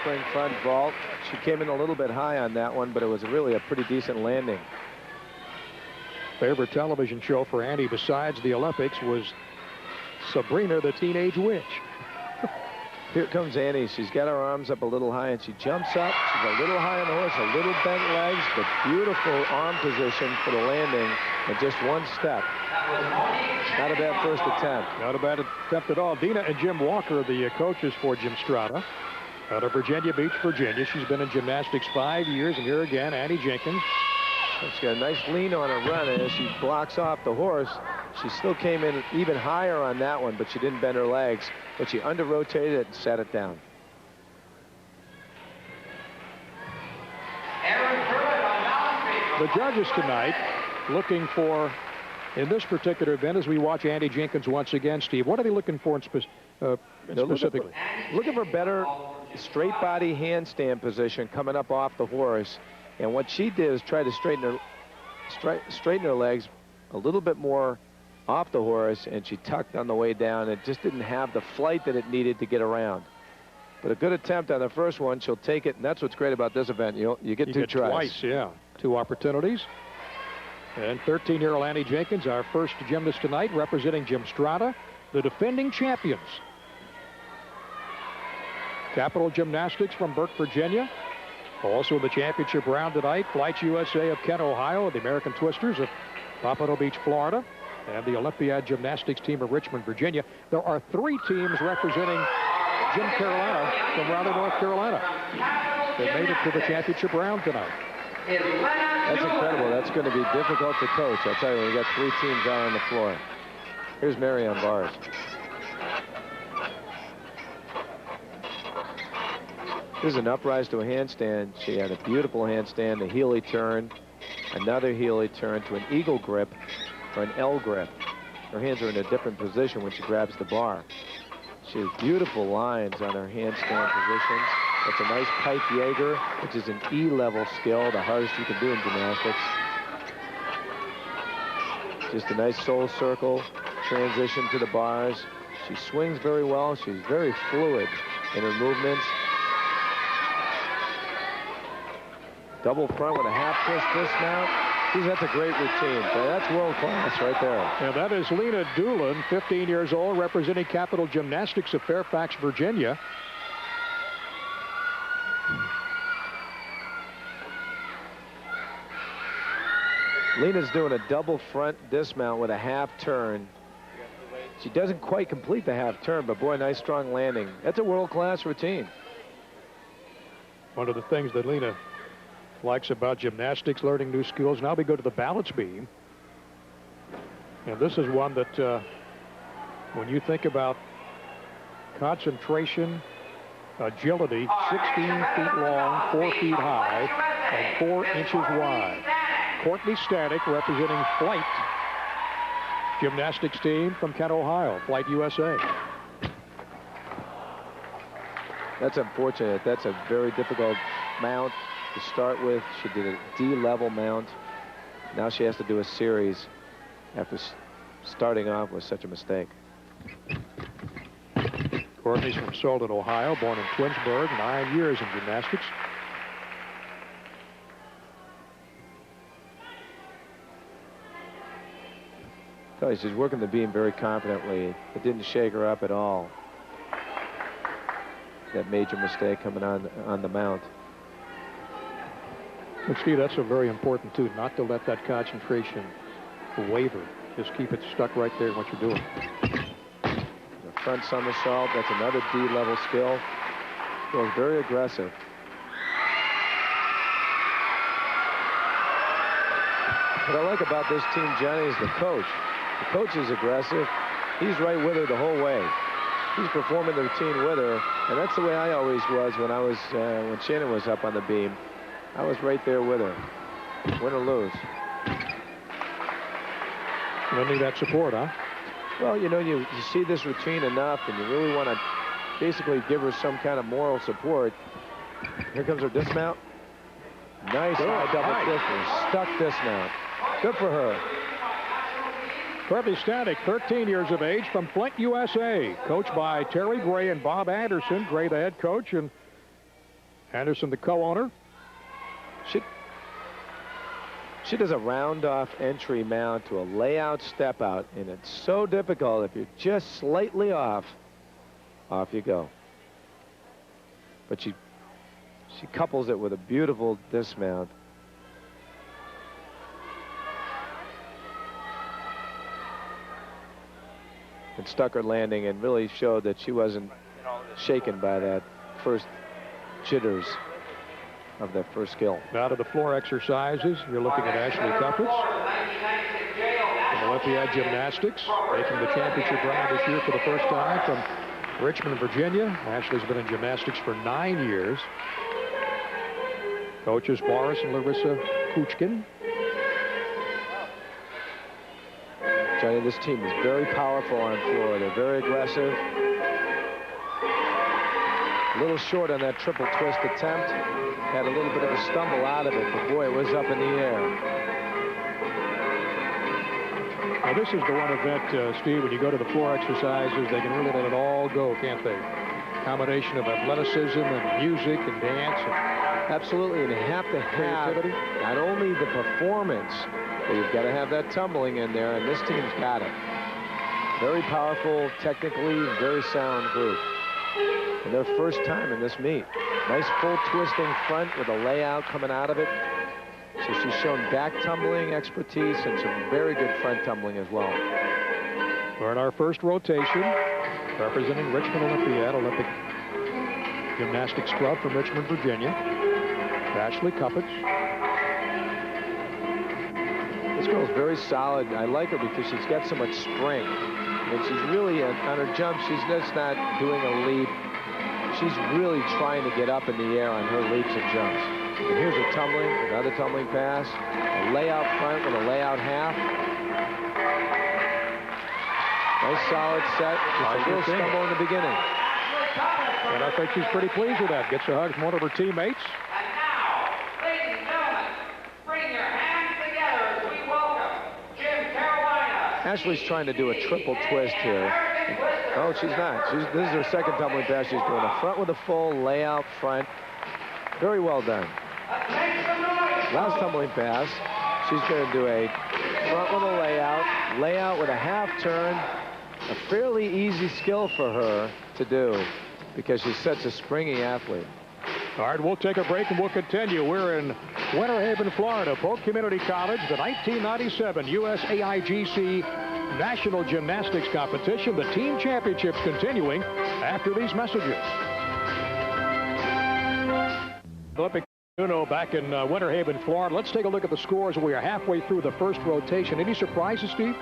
handspring front vault. She came in a little bit high on that one, but it was really a pretty decent landing. Favorite television show for Andy besides the Olympics was Sabrina the Teenage Witch. Here comes Annie. She's got her arms up a little high, and she jumps up. She's a little high on the horse, a little bent legs, but beautiful arm position for the landing, and just one step. Not a bad first attempt. Not a bad attempt at all. Dina and Jim Walker, the coaches for Gymstrata, out of Virginia Beach, Virginia. She's been in gymnastics 5 years, and here again, Annie Jenkins. She's got a nice lean on her run, and as she blocks off the horse, she still came in even higher on that one, but she didn't bend her legs. But she under-rotated it and sat it down. The judges tonight looking for, in this particular event, as we watch Andy Jenkins once again, Steve, what are they looking for specifically? Looking for better straight body handstand position coming up off the horse. And what she did is try to straighten her legs a little bit more off the horse, and she tucked on the way down. It just didn't have the flight that it needed to get around. But a good attempt on the first one. She'll take it, and that's what's great about this event. You get two tries. Twice, yeah. 2 opportunities. And 13-year-old Annie Jenkins, our first gymnast tonight, representing Gymstrata, the defending champions. Capital Gymnastics from Burke, Virginia. Also in the championship round tonight, Flights USA of Kent, Ohio, the American Twisters of Pompano Beach, Florida, and the Olympiad Gymnastics team of Richmond, Virginia. There are 3 teams representing Gym Carolina from Raleigh, North Carolina. They made it to the championship round tonight. That's incredible. That's going to be difficult to coach. I'll tell you, we got 3 teams out on the floor. Here's Mary on bars. This is an uprise to a handstand. She had a beautiful handstand, a Healy turn, another Healy turn to an eagle grip or an L grip. Her hands are in a different position when she grabs the bar. She has beautiful lines on her handstand positions. It's a nice pike Jaeger, which is an E-level skill, the hardest you can do in gymnastics. Just a nice soul circle, transition to the bars. She swings very well. She's very fluid in her movements. Double front with a half twist dismount. That's a great routine. That's world class right there. And that is Lena Doolin, 15 years old, representing Capital Gymnastics of Fairfax, Virginia. Lena's doing a double front dismount with a half turn. She doesn't quite complete the half turn, but boy, nice strong landing. That's a world-class routine. One of the things that Lena likes about gymnastics, learning new skills. Now we go to the balance beam. And this is one that, when you think about concentration, agility, 16 feet long, 4 feet high, and 4 inches wide. Courtney Static, representing Flight Gymnastics team from Kent, Ohio, Flight USA. That's unfortunate. That's a very difficult mount to start with. She did a D-level mount. Now she has to do a series after starting off with such a mistake. Courtney's from Solon, Ohio, born in Twinsburg, 9 years in gymnastics. She's working the beam very confidently. It didn't shake her up at all. That major mistake coming on the mount. And Steve, that's a very important too, not to let that concentration waver. Just keep it stuck right there in what you're doing. The front somersault, that's another D-level skill. Feels very aggressive. What I like about this team, Johnny, is the coach. The coach is aggressive. He's right with her the whole way. He's performing the routine with her, and that's the way I always was when Shannon was up on the beam. I was right there with her, win or lose. Lending that support, huh? Well, you know, you see this routine enough, and you really want to basically give her some kind of moral support. Here comes her dismount. Nice high double twister, stuck dismount. Good for her. Courtney Static, 13 years of age, from Flint, USA, coached by Terry Gray and Bob Anderson. Gray, the head coach, and Anderson, the co-owner. She does a round-off entry mount to a layout step-out, and it's so difficult. If you're just slightly off you go. But she couples it with a beautiful dismount. And stuck her landing and really showed that she wasn't shaken by that first jitters of that first skill. Now to the floor exercises. You're looking at Ashley Cuppets from Olympiad Gymnastics, making the championship round this year for the first time from Richmond, Virginia. Ashley's been in gymnastics for 9 years. Coaches Boris and Larissa Kuchkin. Johnny, this team is very powerful on floor. They're very aggressive. A little short on that triple twist attempt. Had a little bit of a stumble out of it, but boy, it was up in the air. Now this is the one event, Steve, when you go to the floor exercises, they can really let it all go, can't they? Combination of athleticism and music and dance. Absolutely, and you have to have not only the performance, but you've got to have that tumbling in there, and this team's got it. Very powerful, technically very sound group. And their first time in this meet. Nice full twisting front with a layout coming out of it. So she's shown back tumbling expertise and some very good front tumbling as well. We're in our first rotation, representing Richmond Olympiad Olympic Gymnastics Club from Richmond, Virginia. Ashley Cuppets. This girl's very solid. I like her because she's got so much strength. And she's really, on her jump, she's just not doing a leap. She's really trying to get up in the air on her leaps and jumps. And here's a tumbling, another tumbling pass, a layout front with a layout half. Nice solid set. Just a little stumble in the beginning. And I think she's pretty pleased with that. Gets a hug from one of her teammates. And now, ladies and gentlemen, bring your hands together as we welcome Jim Carolina. Ashley's trying to do a triple twist here. Oh, she's not. This is her second tumbling pass. She's doing a front with a full layout front. Very well done. Last tumbling pass, she's going to do a front with a layout with a half turn. A fairly easy skill for her to do because she's such a springy athlete. All right, we'll take a break and we'll continue. We're in Winter Haven, Florida, Polk Community College, the 1997 USAIGC National Gymnastics Competition. The team championships continuing after these messages. Olympic Uno back in Winter Haven, Florida. Let's take a look at the scores. We are halfway through the first rotation. Any surprises, Steve?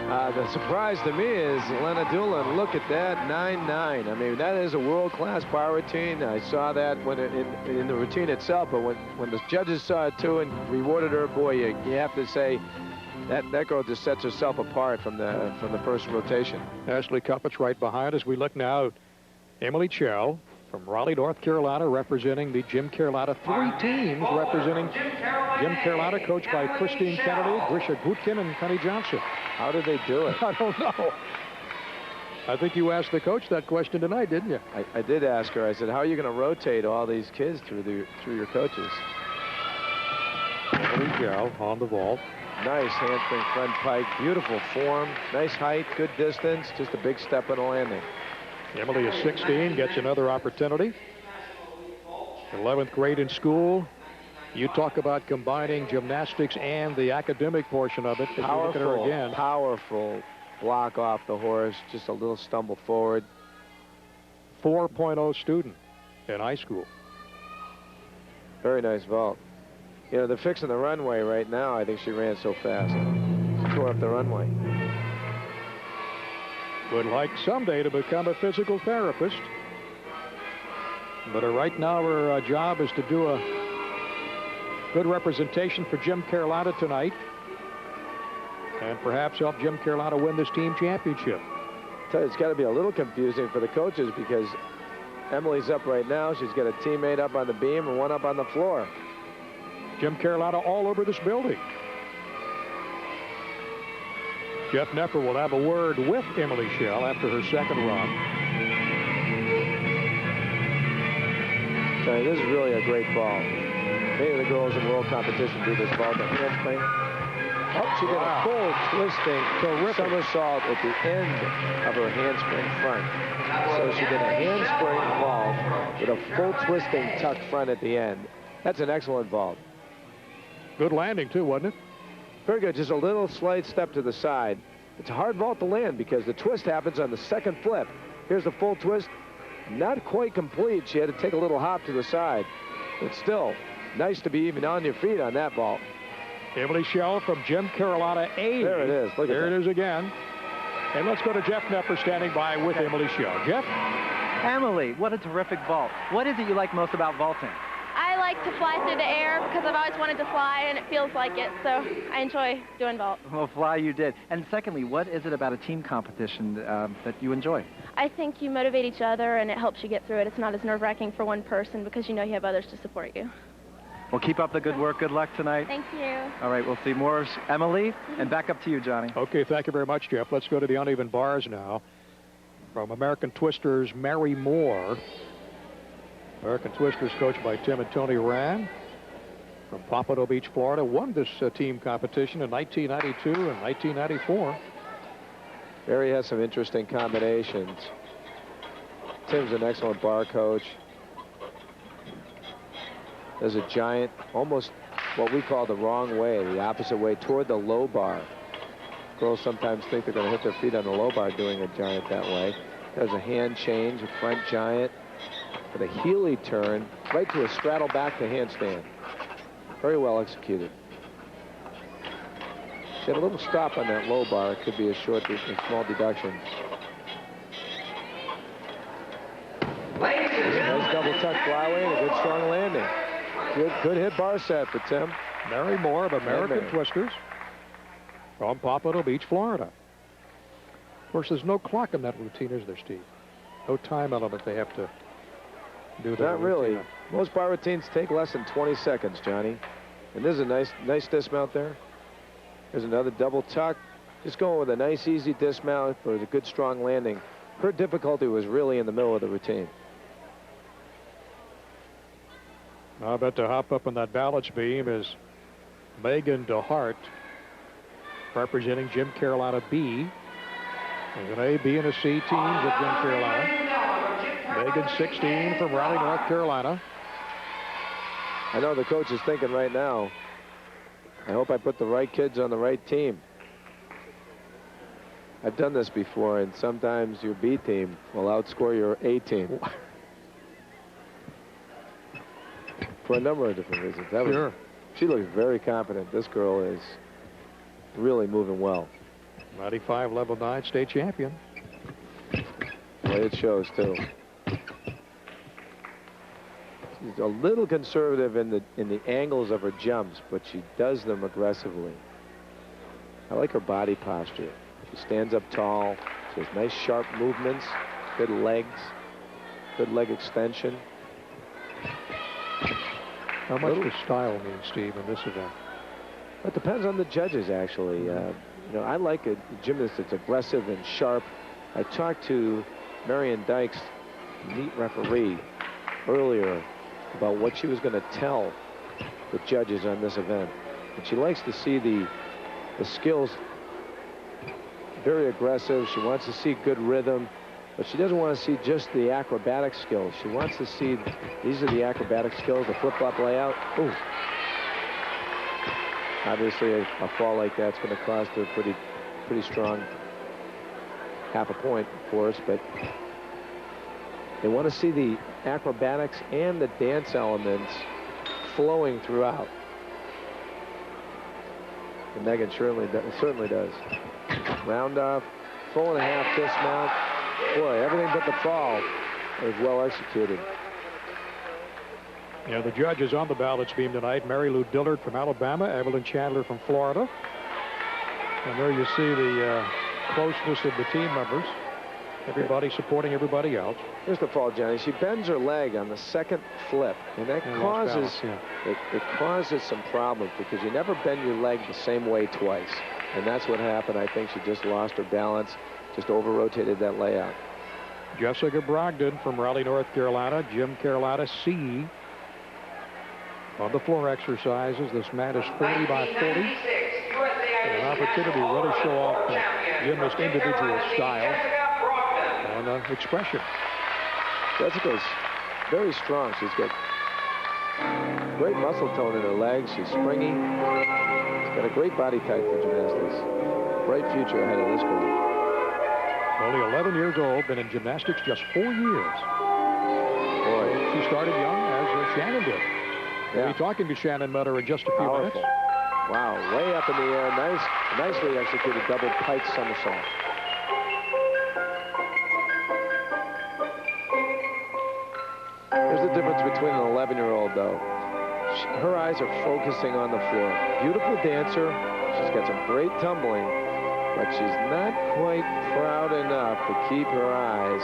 The surprise to me is Lena Doolin. Look at that, 9-9. I mean, that is a world-class bar routine. I saw that when in the routine itself, but when the judges saw it too and rewarded her, boy, you have to say that girl just sets herself apart from the first rotation. Ashley Cuppets right behind us. We look now at Emily Chow from Raleigh, North Carolina, representing the Gym Carolina. 3 teams representing Gym Carolina, coached by Christine Kennedy, Grisha Gutkin, and Penny Johnson. How did they do it? I don't know. I think you asked the coach that question tonight, didn't you? I did ask her. I said, how are you going to rotate all these kids through your coaches? Emily Chow on the vault. Nice handspring front pike. Beautiful form. Nice height. Good distance. Just a big step in the landing. Emily is 16, gets another opportunity. 11th grade in school. You talk about combining gymnastics and the academic portion of it. Powerful, look at her again. Powerful block off the horse. Just a little stumble forward. 4.0 student in high school. Very nice vault. You know, they're fixing the runway right now. I think she ran so fast. She tore up the runway. Would like someday to become a physical therapist. But right now her job is to do a good representation for Gym Carolina tonight. And perhaps help Gym Carolina win this team championship. Tell you, it's got to be a little confusing for the coaches because Emily's up right now. She's got a teammate up on the beam and one up on the floor. Gym Carolina all over this building. Jeff Nepper will have a word with Emily Schell after her second run. Sorry, this is really a great ball. Many of the girls in world competition do this ball, the handspring. Oh, she did a full twisting somersault at the end of her handspring front. So she did a handspring vault with a full twisting tuck front at the end. That's an excellent vault. Good landing, too, wasn't it? Very good. Just a little slight step to the side. It's a hard vault to land because the twist happens on the second flip. Here's the full twist. Not quite complete. She had to take a little hop to the side. But still, nice to be even on your feet on that vault. Emily Shell from Gym Carolina A. There it is. Look at that. There it is again. And let's go to Jeff Nepper standing by with Emily Shell. Jeff? Emily, what a terrific vault. What is it you like most about vaulting? I like to fly through the air because I've always wanted to fly, and it feels like it, so I enjoy doing vault. Well, fly you did. And secondly, what is it about a team competition that you enjoy? I think you motivate each other, and it helps you get through it. It's not as nerve-wracking for one person because you know you have others to support you. Well, keep up the good work. Good luck tonight. Thank you. All right, we'll see more of Emily, and back up to you, Johnny. Okay, thank you very much, Jeff. Let's go to the uneven bars now. From American Twisters, Mary Moore. American Twisters coached by Tim and Tony Rand from Pompano Beach, Florida. Won this team competition in 1992 and 1994. Mary has some interesting combinations. Tim's an excellent bar coach. There's a giant, almost what we call the wrong way, the opposite way, toward the low bar. Girls sometimes think they're going to hit their feet on the low bar doing a giant that way. There's a hand change, a front giant, with a Healy turn, right to a straddle back to handstand. Very well executed. She had a little stop on that low bar. It could be a small deduction. Nice double tuck flyway and a good strong landing. Good hit bar set for Tim. Mary Moore of American Twisters from Pompano Beach, Florida. Of course, there's no clock in that routine, is there, Steve? No time element they have to do that. Not really. Most bar routines take less than 20 seconds, Johnny. And there's a nice dismount there. There's another double tuck. Just going with a nice, easy dismount for a good, strong landing. Her difficulty was really in the middle of the routine. I bet to hop up on that balance beam is Megan DeHart, representing Gym Carolina B. There's an A, B, and a C teams at Gym Carolina. Megan, 16, from Raleigh, North Carolina. I know the coach is thinking right now, I hope I put the right kids on the right team. I've done this before, and sometimes your B team will outscore your A team. For a number of different reasons. Sure. She looks very confident. This girl is really moving well. 95 level 9 state champion. Well, it shows too. She's a little conservative in the angles of her jumps, but she does them aggressively. I like her body posture. She stands up tall. She has nice sharp movements, good legs, good leg extension. How much does style mean, Steve, in this event? It depends on the judges, actually. You know, I like a gymnast that's aggressive and sharp. I talked to Marion Dykes, neat referee, earlier about what she was going to tell the judges on this event. And she likes to see the skills very aggressive. She wants to see good rhythm, but she doesn't want to see just the acrobatic skills. She wants to see these are the acrobatic skills, the flip-flop layout. Ooh. Obviously, a fall like that's going to cost her pretty strong half a point, of course, but they want to see the acrobatics and the dance elements flowing throughout. And Megan certainly does. Round off, full and a half dismount. Boy, everything but the fall is well executed. Yeah, the judges on the balance beam tonight: Mary Lou Dillard from Alabama, Evelyn Chandler from Florida. And there you see the closeness of the team members. Everybody supporting everybody else. Here's the fall, Johnny. She bends her leg on the second flip, and that causes it causes some problems because you never bend your leg the same way twice. And that's what happened. I think she just lost her balance, just over-rotated that layout. Jessica Brogdon from Raleigh, North Carolina, Gym Carolina C. on the floor exercises. This mat is 40 by 40. An opportunity to really show off the gymnast individual style and expression. Jessica's very strong. She's got great muscle tone in her legs. She's springy. She's got a great body type for gymnastics. Bright future ahead of this girl. Only 11 years old, been in gymnastics just 4 years. Boy. She started young, as Shannon did. Yeah. We'll be talking to Shannon Mutter in just a few minutes. Wow, way up in the air. Nicely executed double pike somersault. There's the difference between an 11-year-old, though. Her eyes are focusing on the floor. Beautiful dancer. She's got some great tumbling, but she's not quite proud enough to keep her eyes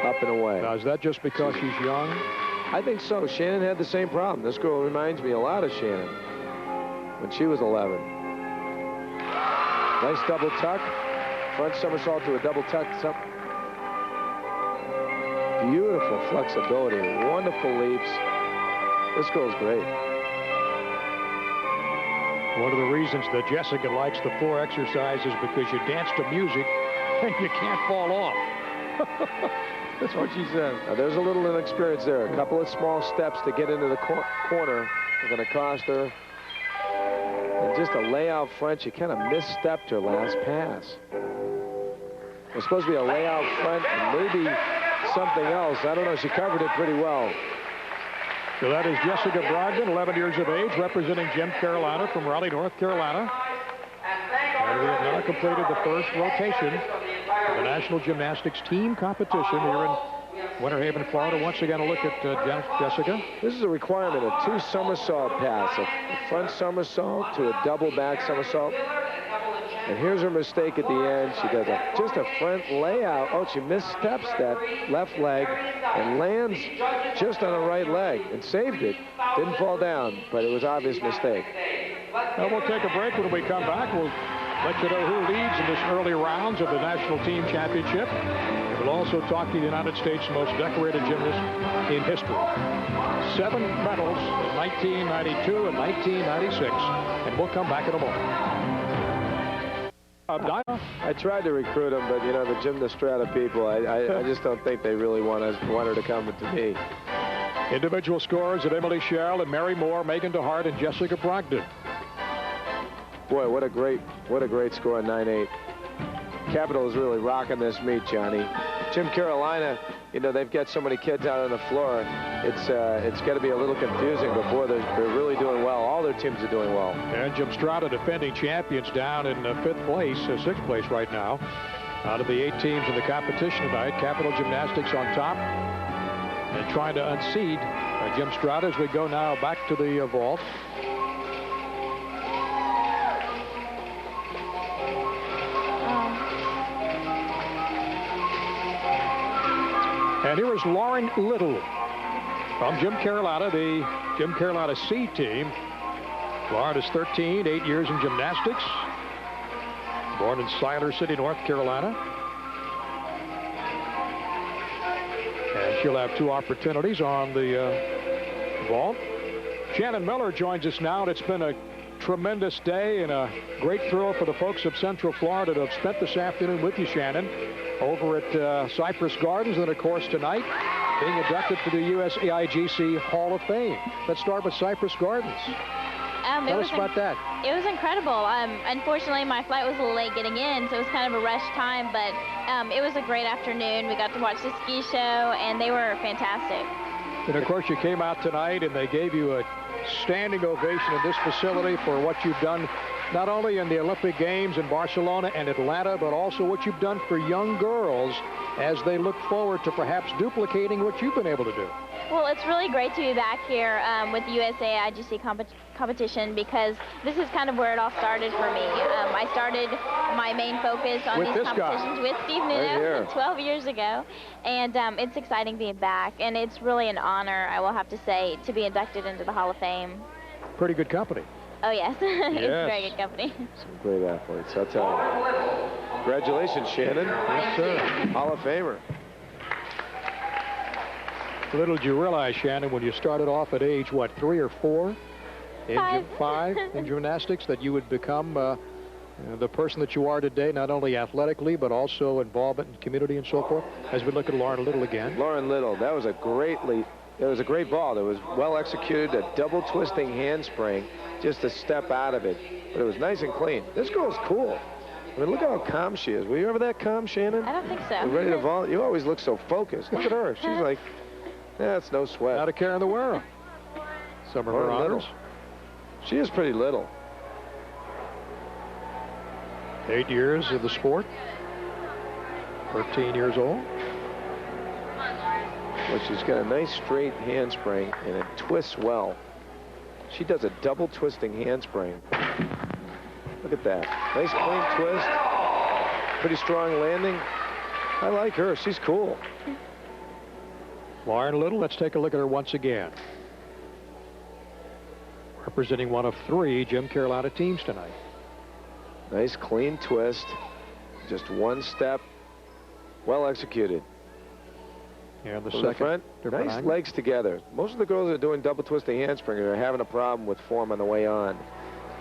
up and away. Now, is that just because she's young? I think so. Shannon had the same problem. This girl reminds me a lot of Shannon when she was 11. Nice double tuck. Front somersault to a double tuck. Beautiful flexibility. Wonderful leaps. This girl's great. One of the reasons that Jessica likes the floor exercise is because you dance to music and you can't fall off. That's what she says. Now, there's a little inexperience there. A couple of small steps to get into the corner are going to cost her. And just a layout front, she kind of misstepped her last pass. It was supposed to be a layout front and maybe something else. I don't know. She covered it pretty well. So that is Jessica Brogdon, 11 years of age, representing Gym Carolina from Raleigh, North Carolina. And we have now completed the first rotation of the National Gymnastics Team Competition here in Winter Haven, Florida. Once again, a look at Jessica. This is a requirement, a 2 somersault pass, a front somersault to a double back somersault. And here's her mistake at the end. She does just a front layout. Oh, she missteps that left leg and lands just on the right leg and saved it. Didn't fall down, but it was an obvious mistake. Now we'll take a break. When we come back, we'll let you know who leads in this early rounds of the National Team Championship. We'll also talk to the United States' most decorated gymnast in history. 7 medals in 1992 and 1996. And we'll come back in a moment. I tried to recruit him, but, you know, the Gymnastrata people, I just don't think they really want her to come to me. Individual scores of Emily Schell and Mary Moore, Megan DeHart, and Jessica Brogdon. Boy, what a great score on 9-8. Capitol is really rocking this meet, Johnny. Gym Carolina, you know, they've got so many kids out on the floor. It's got to be a little confusing, but boy, they're really doing well. All their teams are doing well. And Gymstrata, defending champions, down in 6th place right now. Out of the 8 teams in the competition tonight, Capitol Gymnastics on top and trying to unseed Gymstrata as we go now back to the vault. And here is Lauren Little from Gym Carolina, the Gym Carolina C team. Lauren is 13, 8 years in gymnastics. Born in Siler City, North Carolina. And she'll have 2 opportunities on the vault. Shannon Miller joins us now, and it's been a tremendous day and a great thrill for the folks of Central Florida to have spent this afternoon with you, Shannon, over at Cypress Gardens, and of course tonight being inducted to the USAIGC Hall of Fame. Let's start with Cypress Gardens. Tell us about that. It was incredible. Unfortunately, my flight was a little late getting in, so it was kind of a rush time, but it was a great afternoon. We got to watch the ski show, and they were fantastic. And of course, you came out tonight, and they gave you a standing ovation in this facility for what you've done, not only in the Olympic Games in Barcelona and Atlanta, but also what you've done for young girls as they look forward to perhaps duplicating what you've been able to do. Well, it's really great to be back here with the USAIGC competition, because this is kind of where it all started for me. I started my main focus on these competitions with Steve Nuno 12 years ago, and it's exciting being back, and it's really an honor, I will have to say, to be inducted into the Hall of Fame. Pretty good company. Oh, yes. It's very good company. Some great athletes, I'll tell you. Congratulations, Shannon. Yes, sir. Hall of Famer. Little did you realize, Shannon, when you started off at age, what, 3 or 4? Five. In gymnastics, that you would become the person that you are today, not only athletically, but also involvement in community and so forth, as we look at Lauren Little again. Lauren Little, that was a great leap. It was a great ball. It was well executed, a double twisting handspring, just a step out of it. But it was nice and clean. This girl's cool. I mean, look how calm she is. Were you ever that calm, Shannon? I don't think so. You're ready to volley? You always look so focused. Look at her. She's like, yeah, it's no sweat. Not a care in the world. Some of her honors. She is pretty little. 8 years of the sport. 13 years old. Well, she's got a nice straight handspring, and it twists well. She does a double twisting handspring. Look at that. Nice clean twist. Pretty strong landing. I like her. She's cool. Lauren Little, let's take a look at her once again. Representing one of 3 Gym Carolina teams tonight. Nice clean twist. Just one step. Well executed. And the From second. the front, nice angle. legs together. Most of the girls that are doing double twisting handspring are having a problem with form on the way on.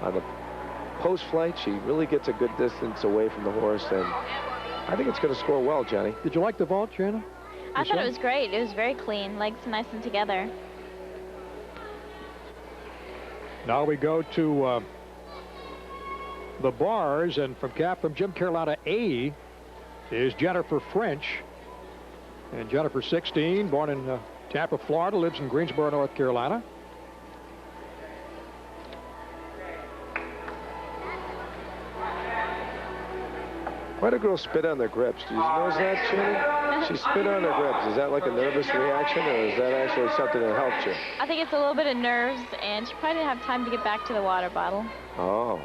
On the post flight, she really gets a good distance away from the horse, and I think it's going to score well, Johnny. Did you like the vault, Shannon? I thought it was great. It was very clean. Legs nice and together. Now we go to the bars, and from Gym Carolina A is Jennifer French. And Jennifer, 16, born in Tampa, Florida, lives in Greensboro, North Carolina. Why do girls spit on their grips? Do you notice that, Shannon? She spit on her grips. Is that like a nervous reaction, or is that actually something that helps you? I think it's a little bit of nerves, and she probably didn't have time to get back to the water bottle. Oh.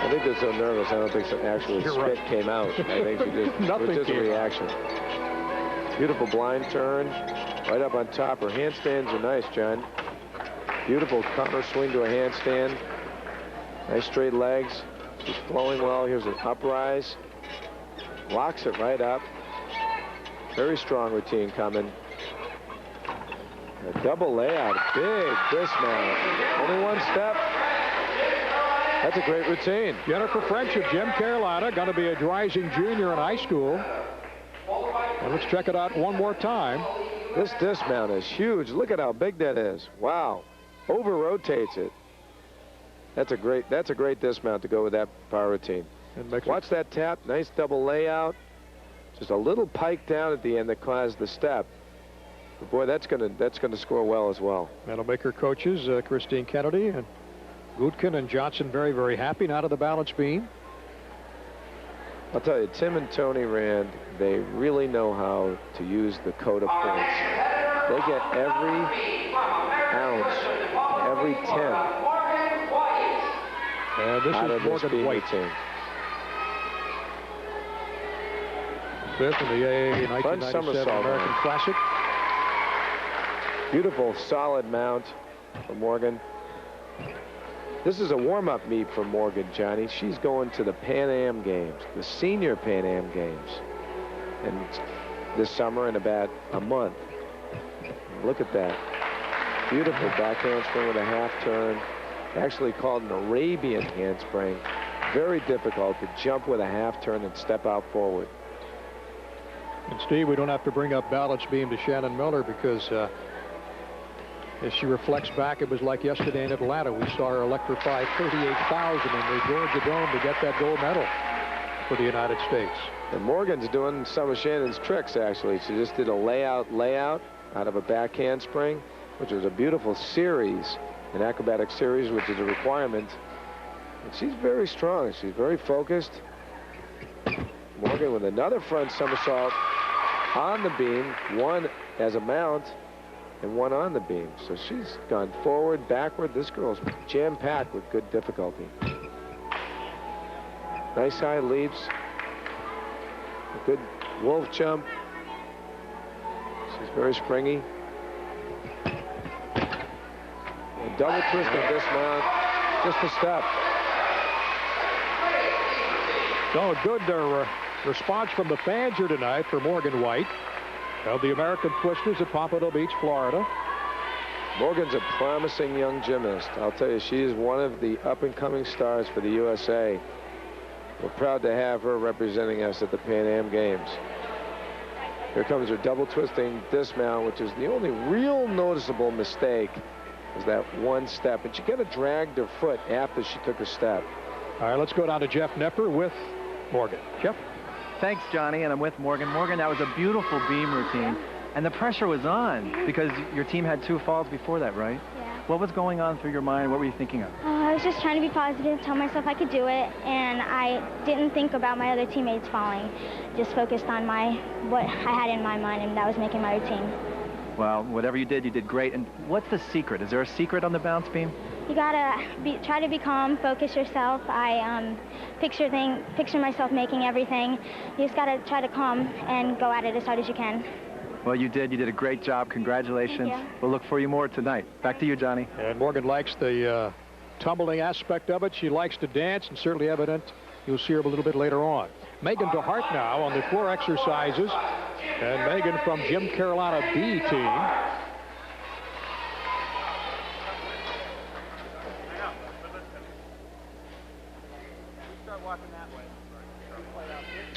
I think they're so nervous, I don't think some actual spit came out. I think she just, it was just a reaction. Beautiful blind turn, right up on top. Her handstands are nice, John. Beautiful counter swing to a handstand. Nice straight legs. She's flowing well. Here's an uprise. Locks it right up. Very strong routine coming. A double layout. Big dismount. Only one step. That's a great routine. Jennifer French of Gym Carolina, going to be a rising junior in high school. And let's check it out one more time. This dismount is huge. Look at how big that is. Wow. Over rotates it. That's a great dismount to go with that power routine. And watch that tap. Nice double layout. Just a little pike down at the end that caused the step. But boy, that's gonna score well as well. That'll make her coaches, Christine Kennedy and Gutkin and Johnson, very, very happy. Now to the balance beam. I'll tell you, Tim and Tony Rand, they really know how to use the code of points. They get every ounce, every 10 and this out is of this Morgan beam White. routine. 5th in the AAA 1997 American Classic. Beautiful, solid mount for Morgan. This is a warm-up meet for Morgan, Johnny. She's going to the Pan Am Games, the Senior Pan Am Games, and this summer in about a month. Look at that. Beautiful back handspring with a half turn. Actually called an Arabian handspring. Very difficult to jump with a half turn and step out forward. And Steve, we don't have to bring up balance beam to Shannon Miller because as she reflects back, it was like yesterday in Atlanta. We saw her electrify 38,000 in the Georgia Dome to get that gold medal for the United States. And Morgan's doing some of Shannon's tricks, actually. She just did a layout out of a back handspring, which was a beautiful series, an acrobatic series, which is a requirement. And she's very strong. She's very focused. Morgan with another front somersault on the beam, one as a mount and one on the beam. So she's gone forward, backward. This girl's jam-packed with good difficulty. Nice high leaps. A good wolf jump. She's very springy. A double twist and dismount. Just a step. So good response from the fans here tonight for Morgan White of the American Twisters at Pompano Beach, Florida. Morgan's a promising young gymnast. I'll tell you, she is one of the up-and-coming stars for the USA. We're proud to have her representing us at the Pan Am Games. Here comes her double twisting dismount, which is the only real noticeable mistake, is that one step. And she kind of dragged her foot after she took a step. All right, let's go down to Jeff Nepper with Morgan. Jeff? Thanks, Johnny, and I'm with Morgan. Morgan, that was a beautiful beam routine, and the pressure was on because your team had 2 falls before that, right? Yeah. What was going on through your mind? What were you thinking of? I was just trying to be positive, tell myself I could do it, and I didn't think about my other teammates falling. Just focused on what I had in my mind, and that was making my routine. Well, whatever you did great. And what's the secret? Is there a secret on the bounce beam? You gotta try to be calm, focus yourself. I picture myself making everything. You just gotta try to calm and go at it as hard as you can. Well, you did a great job. Congratulations. Thank you. We'll look for you more tonight. Back to you, Johnny. And Morgan likes the tumbling aspect of it. She likes to dance, and certainly evident. You'll see her a little bit later on. Megan DeHart now on the floor exercises. And Megan from Gym Carolina B team.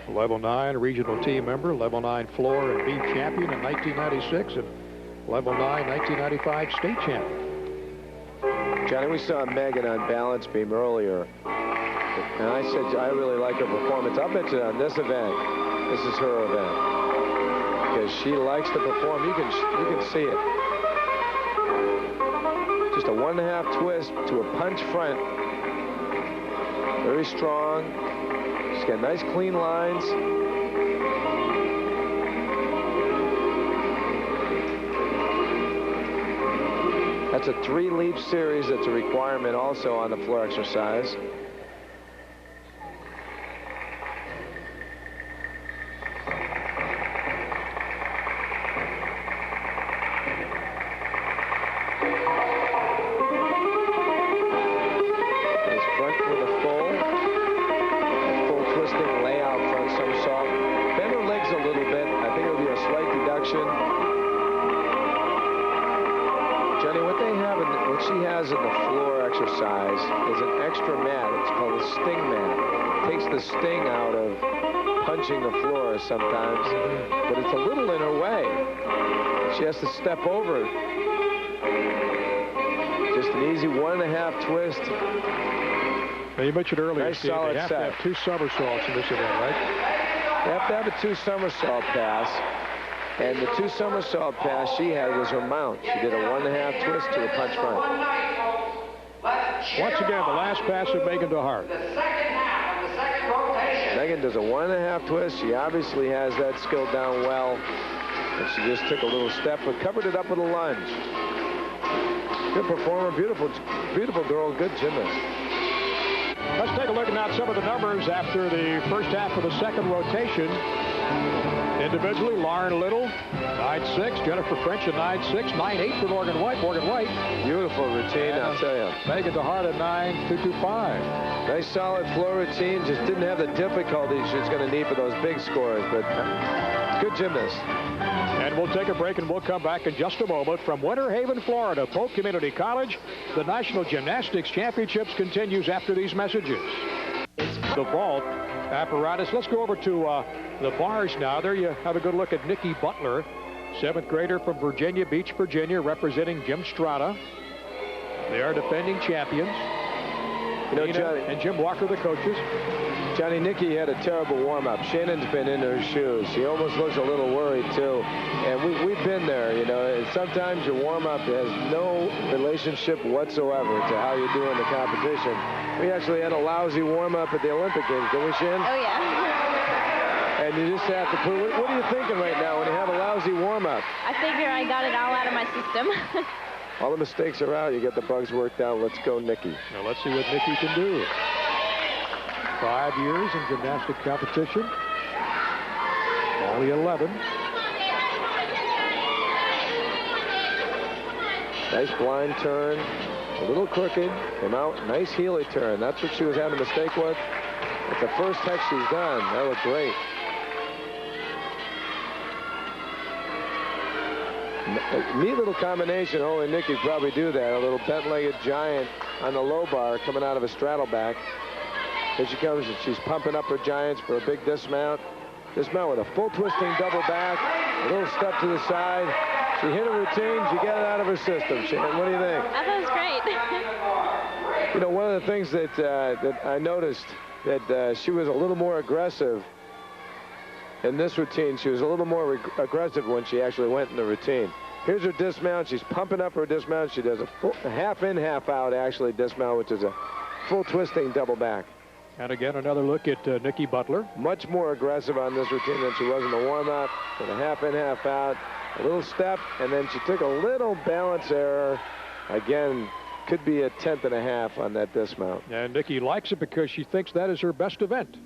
Level 9 regional team member, level 9 floor and B champion in 1996, and level 9 1995 state champion. Johnny, we saw Megan on balance beam earlier, and I said I really like her performance. I'll bet you on this event, this is her event, because she likes to perform. You can see it. Just a 1.5 twist to a punch front. Very strong. She's got nice clean lines. That's a 3-leap series. That's a requirement also on the floor exercise. Sting out of punching the floor sometimes, but it's a little in her way. She has to step over it. Just an easy 1.5 twist. Now you mentioned earlier, nice Steve, solid they have set. to have 2 somersaults in this event, right? They have to have a 2 somersault pass, and the 2 somersault pass she had was her mount. She did a 1.5 twist to a punch front. Once again, the last pass of Megan DeHart. Megan does a 1.5 twist. She obviously has that skill down well. And she just took a little step, but covered it up with a lunge. Good performer, beautiful girl, good gymnast. Let's take a look at some of the numbers after the first half of the second rotation. Individually, Lauren Little, 9.6. Jennifer French at 9.6. 9.8 for Morgan White. Morgan White. Beautiful routine, I'll tell you. Megan DeHart at 9.225. Nice solid floor routine. Just didn't have the difficulties she was going to need for those big scores, but good gymnast. And we'll take a break, and we'll come back in just a moment. From Winter Haven, Florida, Polk Community College, the National Gymnastics Championships continues after these messages. The vault apparatus. Let's go over to the bars now. There you have a good look at Nikki Butler, 7th grader from Virginia Beach, Virginia, representing Jim Strata. They are defending champions. You know, Nina Johnny, and Jim Walker, the coaches. Johnny, Nikki had a terrible warm-up. Shannon's been in her shoes. She almost looks a little worried, too. And we've been there, you know. And sometimes your warm-up has no relationship whatsoever to how you do in the competition. We actually had a lousy warm-up at the Olympic Games, didn't we, Shannon? Oh, yeah. And you just have to put, what are you thinking right now when you have a lousy warm-up? I figure I got it all out of my system. All the mistakes are out. You get the bugs worked out. Let's go, Nikki. Now let's see what Nikki can do. 5 years in gymnastic competition. Only 11. Nice blind turn. A little crooked. Came out. Nice Healy turn. That's what she was having a mistake with. It's the first hex she's done. That looked great. A neat little combination. Only Nikki probably do that. A little bent-legged giant on the low bar coming out of a straddle back. Here she comes, and she's pumping up her giants for a big dismount. Dismount with a full twisting double back, a little step to the side. She hit a routine. She got it out of her system. Shannon, what do you think? I thought it was great. You know, one of the things that that I noticed that she was a little more aggressive in this routine. She was a little more aggressive when she actually went in the routine. Here's her dismount. She's pumping up her dismount. She does a half in, half out, actually, dismount, which is a full twisting double back. And again, another look at Nikki Butler. Much more aggressive on this routine than she was in the warm-up. With a half in, half out, a little step, and then she took a little balance error. Again, could be a 1/10 and a half on that dismount. And Nikki likes it because she thinks that is her best event.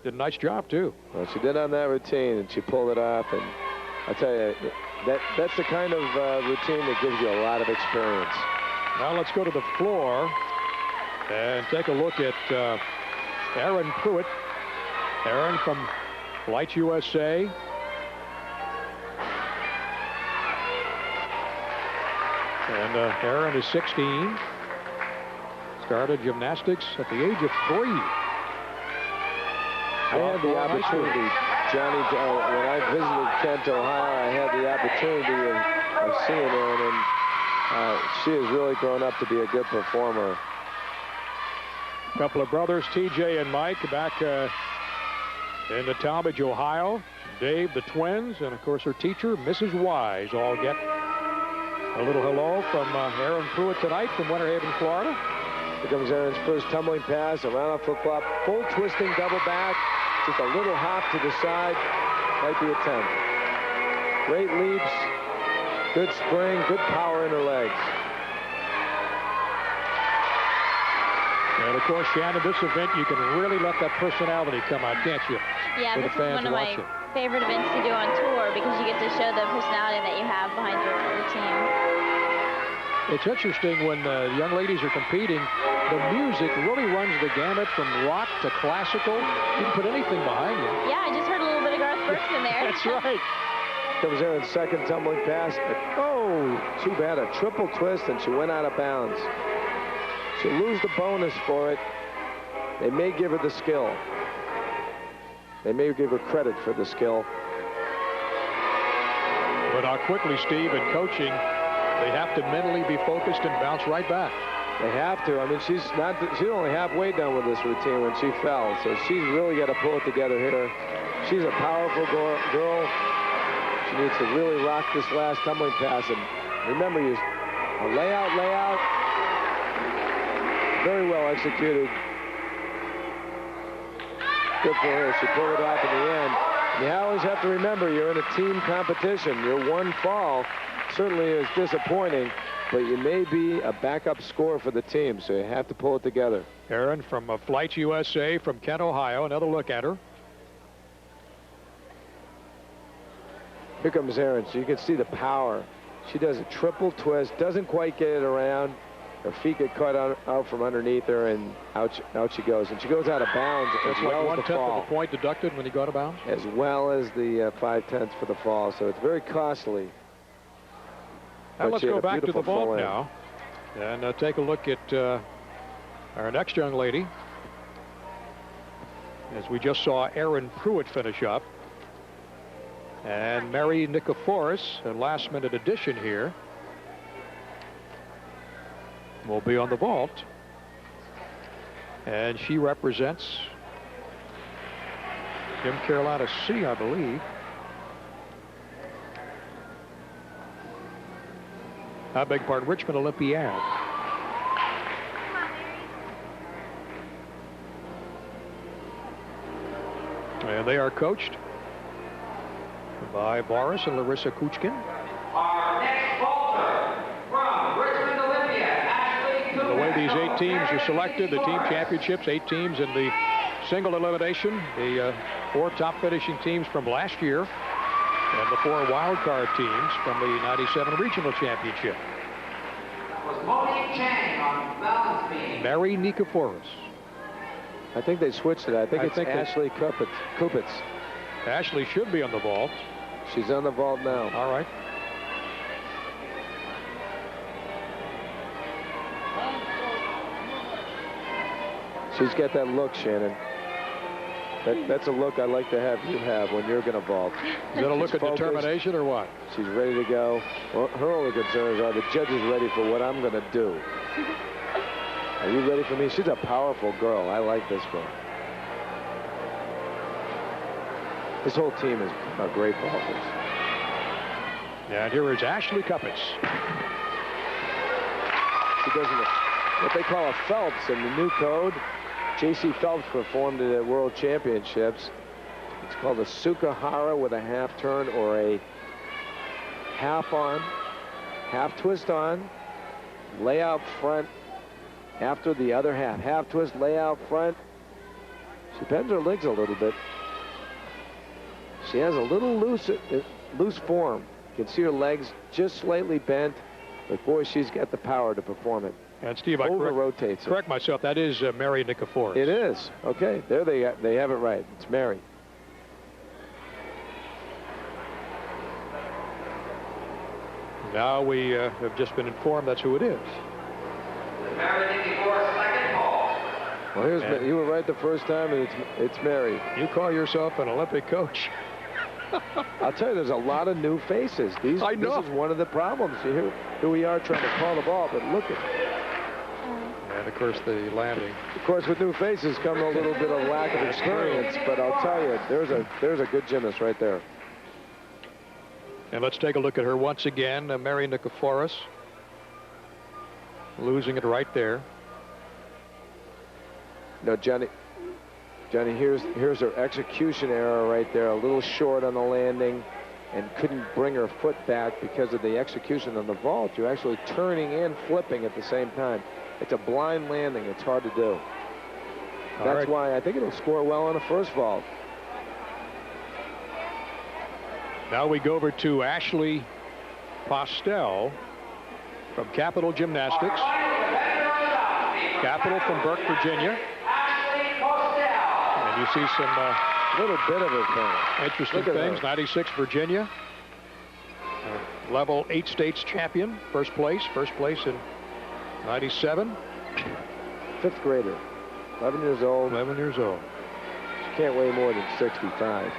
Did a nice job, too. Well, she did on that routine, and she pulled it off. And I tell you, that's the kind of routine that gives you a lot of experience. Now let's go to the floor and take a look at Erin Pruitt. Erin from Lights USA. And Erin is 16. Started gymnastics at the age of 3. I had the opportunity, Johnny, when I visited Kent, Ohio, I had the opportunity of seeing Erin, and she has really grown up to be a good performer. A couple of brothers, TJ and Mike, back in the Talmadge, Ohio. Dave, the twins, and of course her teacher, Mrs. Wise, all get a little hello from Erin Pruitt tonight from Winter Haven, Florida. Here comes Erin's first tumbling pass, around a flip-flop, full twisting double back, just a little hop to the side, might be a 10. Great leaps, good spring, good power in her legs. And of course, Shannon, this event, you can really let that personality come out, can't you? Yeah, this is one of my favorite events to do on tour because you get to show the personality that you have behind your team. It's interesting when young ladies are competing, the music really runs the gamut from rock to classical. You can put anything behind you. Yeah, I just heard a little bit of Garth Brooks in there. That's right. That was Erin's second tumbling pass. Oh, too bad, a triple twist, and she went out of bounds. She'll lose the bonus for it. They may give her the skill. They may give her credit for the skill. But how quickly, Steve, in coaching, they have to mentally be focused and bounce right back. They have to. I mean, she's only halfway done with this routine when she fell, so she's really got to pull it together here. She's a powerful girl. She needs to really rock this last tumbling pass. And remember, a layout. Very well executed. Good for her. She pulled it off in the end. You always have to remember, you're in a team competition. Your one fall certainly is disappointing, but you may be a backup scorer for the team, so you have to pull it together. Erin from Flights USA from Kent, Ohio. Another look at her. Here comes Erin, so you can see the power. She does a triple twist, doesn't quite get it around. Her feet get caught out from underneath her, and out she goes. And she goes out of bounds. That's as like well as the 1/10 fall. of a point deducted when you go out of bounds? As well as the 5/10 for the fall. So it's very costly. Now let's go back to the vault now and take a look at our next young lady. As we just saw Erin Pruitt finish up. And Mary Nikiforos, a last-minute addition here, will be on the vault. And she represents Jim Carolina C, I believe. I beg your pardon, Richmond Olympiad. And they are coached by Boris and Larissa Kuchkin. Our next vaulter from Richmond Olympia, Ashley The way these 8 teams are selected, the team championships, 8 teams in the single elimination, the 4 top finishing teams from last year, and the 4 wild card teams from the 97 regional championship. was Monique Chang on balance beam. Mary Nikiforos. I think they switched it. I think it's Ashley Kupitz. Ashley should be on the vault. She's on the vault now. All right. She's got that look, Shannon. That's a look I like to have you have when you're going to vault. Is that a look of determination or what? She's ready to go. Well, her only concerns are the judge is ready for what I'm going to do. Are you ready for me? She's a powerful girl. I like this girl. This whole team is great vaulters. Yeah, and here is Ashley Kupitz. She does what they call a Phelps in the new code. J.C. Phelps performed it at World Championships. It's called a Sukahara with a half turn or a half on, half twist on, lay out front after the other half. Half twist, lay out front. She bends her legs a little bit. She has a little loose form. You can see her legs just slightly bent, but boy, she's got the power to perform it. And Steve, I rotates correct myself. That is Mary Nikiforos. It is. Okay, there they have it right. It's Mary. Now we have just been informed that's who it is. Mary Nikiforos, second ball. Well, you were right the first time, and it's Mary. You call yourself an Olympic coach. I'll tell you, there's a lot of new faces. I know. This is one of the problems. Here we are trying to call the ball, but look at. And of course the landing. Of course, with new faces come a little bit of lack of experience, but I'll tell you, there's a good gymnast right there. And let's take a look at her once again, Mary Nikiforos. Losing it right there. No, Johnny, here's her execution error right there. A little short on the landing and couldn't bring her foot back because of the execution on the vault. You're actually turning and flipping at the same time. It's a blind landing. It's hard to do. That's why I think it'll score well on the first vault. Now we go over to Ashley Postel from Capital Gymnastics. Capital from Burke, Virginia. And you see some little bit of it. Interesting things. 96 Virginia. Level 8 states champion. First place in 97. Fifth grader. 11 years old. 11 years old. She can't weigh more than 65.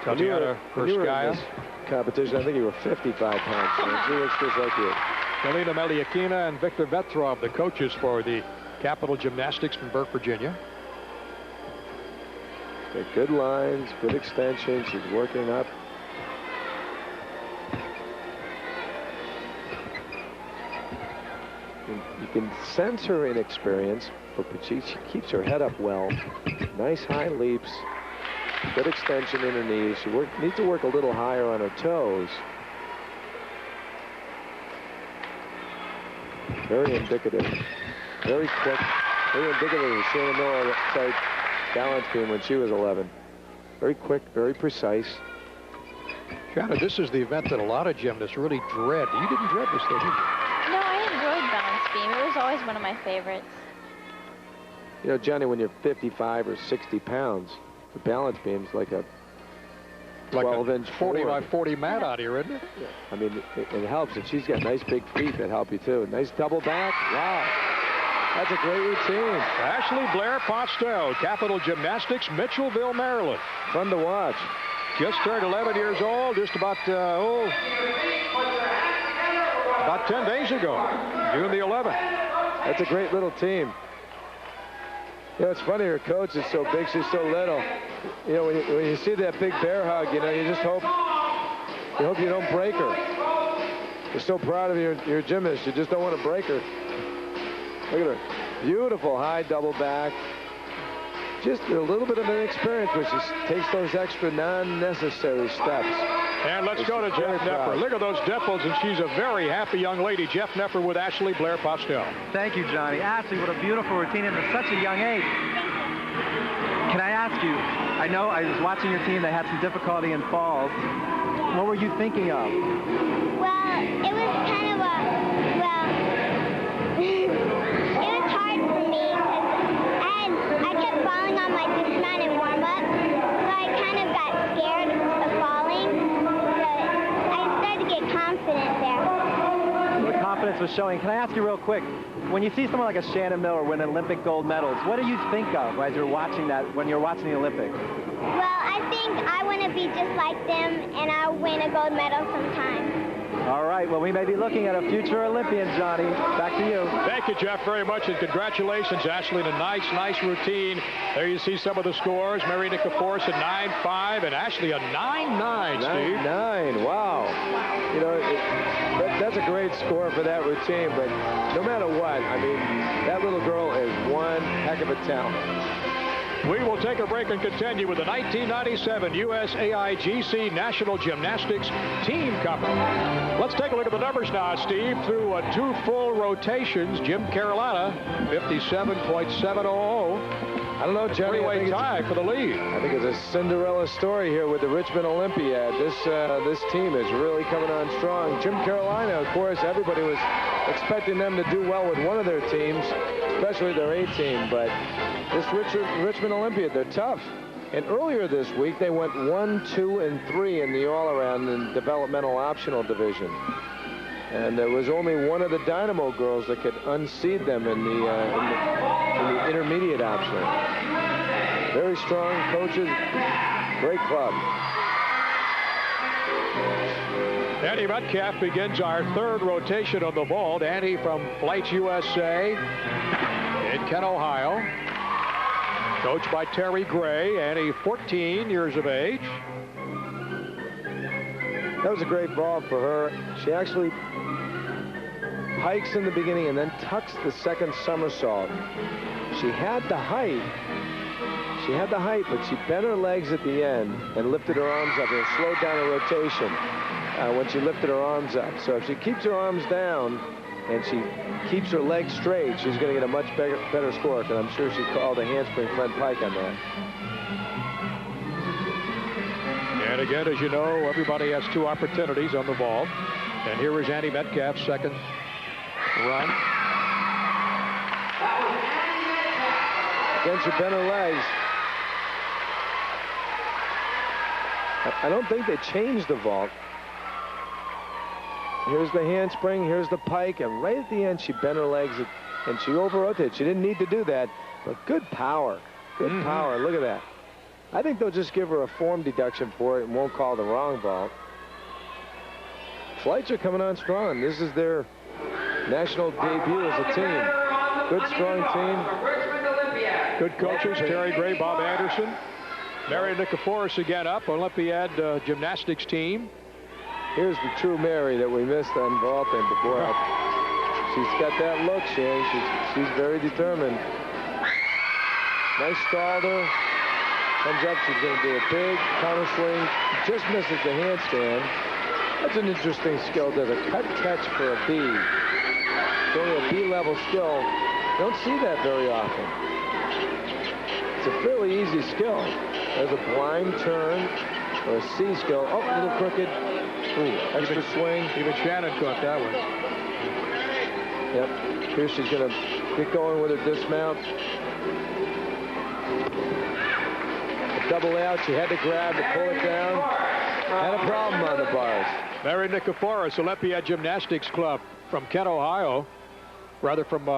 Tatiana Perskaya. Competition, I think you were 55 pounds. She looks just like you. Galina Meliakina and Victor Vetrov, the coaches for the Capital Gymnastics from Burke, Virginia. Got good lines, good extension. She's working up. You can sense her inexperience, but she keeps her head up well. Nice high leaps. Good extension in her knees. She needs to work a little higher on her toes. Very indicative. Very quick. Very indicative of Shannon Miller type balance beam when she was 11. Very quick, very precise. Shannon, this is the event that a lot of gymnasts really dread. You didn't dread this, though, did you? No, I enjoyed balance beam. It was always one of my favorites. You know, Johnny, when you're 55 or 60 pounds, the balance beam's like a 12-inch 40 by 40 mat out here, isn't it? Yeah. I mean, it helps. And she's got nice big feet that help you, too. Nice double back. Wow. That's a great routine. Ashley Blair Postel, Capital Gymnastics, Mitchellville, Maryland. Fun to watch. Just turned 11 years old, just about 10 days ago, June the 11th. That's a great little team. You know, it's funny, her coach is so big, she's so little. You know, when you see that big bear hug, you know, you just hope you don't break her. You're so proud of your gymnast, you just don't want to break her. Look at her. Beautiful high double back. Just a little bit of an experience where she takes those extra non-necessary steps. And let's go to Jeff Nepper. Look at those dimples, and she's a very happy young lady. Jeff Nepper with Ashley Blair Postel. Thank you, Johnny. Ashley, what a beautiful routine at such a young age. Can I ask you, I know I was watching your team, they had some difficulty in falls. What were you thinking of? Well, it was kind of it was hard for me because confidence was showing. Can I ask you real quick, when you see someone like a Shannon Miller win Olympic gold medals, what do you think of as you're watching that, when you're watching the Olympics? Well, I think I want to be just like them, and I'll win a gold medal sometime. All right, well, we may be looking at a future Olympian, Johnny. Back to you. Thank you, Jeff, very much, and congratulations, Ashley, in a nice routine. There you see some of the scores. Mary Nikiforos a 9.5, and Ashley a 9.9, Steve. 9.9, wow. You know, that's a great score for that routine, but no matter what, I mean, that little girl is one heck of a talent. We will take a break and continue with the 1997 USAIGC National Gymnastics Team Cup. Let's take a look at the numbers now, Steve. Through 2 full rotations, Jim Carolina, 57.700. I don't know, Johnny. Three-way tie for the lead. I think it's a Cinderella story here with the Richmond Olympiad. This team is really coming on strong. Jim Carolina, of course, everybody was expecting them to do well with one of their teams, especially their A team. But this Richmond Olympiad, they're tough. And earlier this week, they went 1, 2, and 3 in the all-around and developmental optional division. And there was only one of the Dynamo girls that could unseed them in the intermediate option. Very strong coaches, great club. Annie Metcalf begins our 3rd rotation on the vault. Annie from Flights USA in Kent, Ohio. Coached by Terry Gray. Annie, 14 years of age. That was a great vault for her. She actually hikes in the beginning and then tucks the second somersault. She had the height, but she bent her legs at the end and lifted her arms up and slowed down her rotation when she lifted her arms up. So if she keeps her arms down and she keeps her legs straight, she's going to get a much better score, because I'm sure she called a handspring front pike on that. And again, as you know, everybody has 2 opportunities on the vault. And here is Annie Metcalf's second run. Again, she bent her legs. I don't think they changed the vault. Here's the handspring, here's the pike, and right at the end, she bent her legs and she over-rotated. She didn't need to do that, but good power. Good power. Look at that. I think they'll just give her a form deduction for it and won't call the wrong vault. Flights are coming on strong. This is their national debut as a team. Good, strong team. Good coaches, Terry Gray, Bob Anderson. Mary Nikiforos again up, Olympiad gymnastics team. Here's the true Mary that we missed on vaulting before. She's got that look, Shane. She's very determined. Nice stall there. Comes up, she's going to do a big counter swing. Just misses the handstand. That's an interesting skill. Does a cut catch for a B. It's only a B-level skill. Don't see that very often. It's a fairly easy skill. There's a blind turn or a C skill. Oh, a little crooked. Ooh, extra swing. Even Shannon caught that one. Yep. Here she's going to get going with her dismount. Double out. She had to grab to pull it down. Had a problem on the bars. Mary Nikiforos, Olympiad Gymnastics Club from Kent, Ohio. Rather from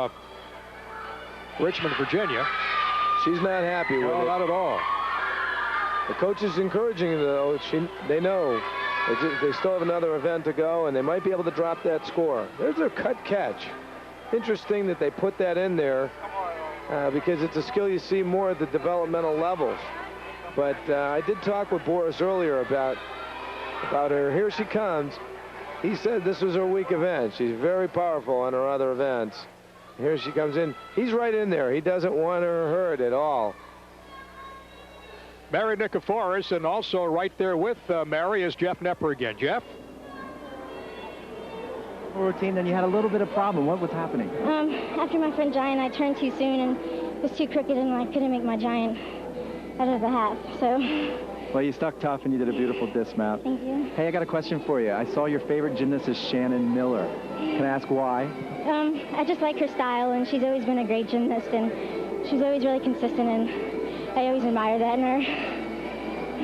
Richmond, Virginia. She's not happy with it. No, not at all. The coach is encouraging her, though. They know they still have another event to go, and they might be able to drop that score. There's their cut catch. Interesting that they put that in there because it's a skill you see more at the developmental levels. But I did talk with Boris earlier about her. Here she comes. He said this was her weak event. She's very powerful on her other events. Here she comes in. He's right in there. He doesn't want her hurt at all. Mary Nikiforos, and also right there with Mary is Jeff Nepper again. Jeff? Routine, then you had a little bit of problem. What was happening? After my front giant, I turned too soon and it was too crooked, and I couldn't make my giant out of the half, so. Well, you stuck tough and you did a beautiful dismount. Thank you. Hey, I got a question for you. I saw your favorite gymnast is Shannon Miller. Can I ask why? I just like her style, and she's always been a great gymnast, and she's always really consistent, and I always admire that in her.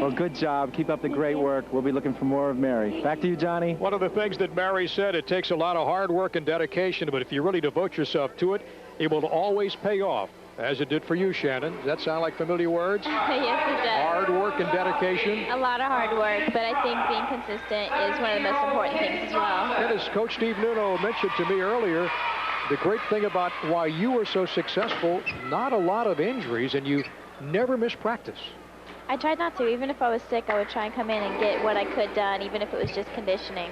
Well, good job. Keep up the great work. We'll be looking for more of Mary. Back to you, Johnny. One of the things that Mary said, it takes a lot of hard work and dedication, but if you really devote yourself to it, it will always pay off, as it did for you, Shannon. Does that sound like familiar words? Yes, it does. Hard work and dedication. A lot of hard work, but I think being consistent is one of the most important things as well. And as Coach Steve Nuno mentioned to me earlier, the great thing about why you were so successful, not a lot of injuries, and you never missed practice. I tried not to. Even if I was sick, I would try and come in and get what I could done, even if it was just conditioning.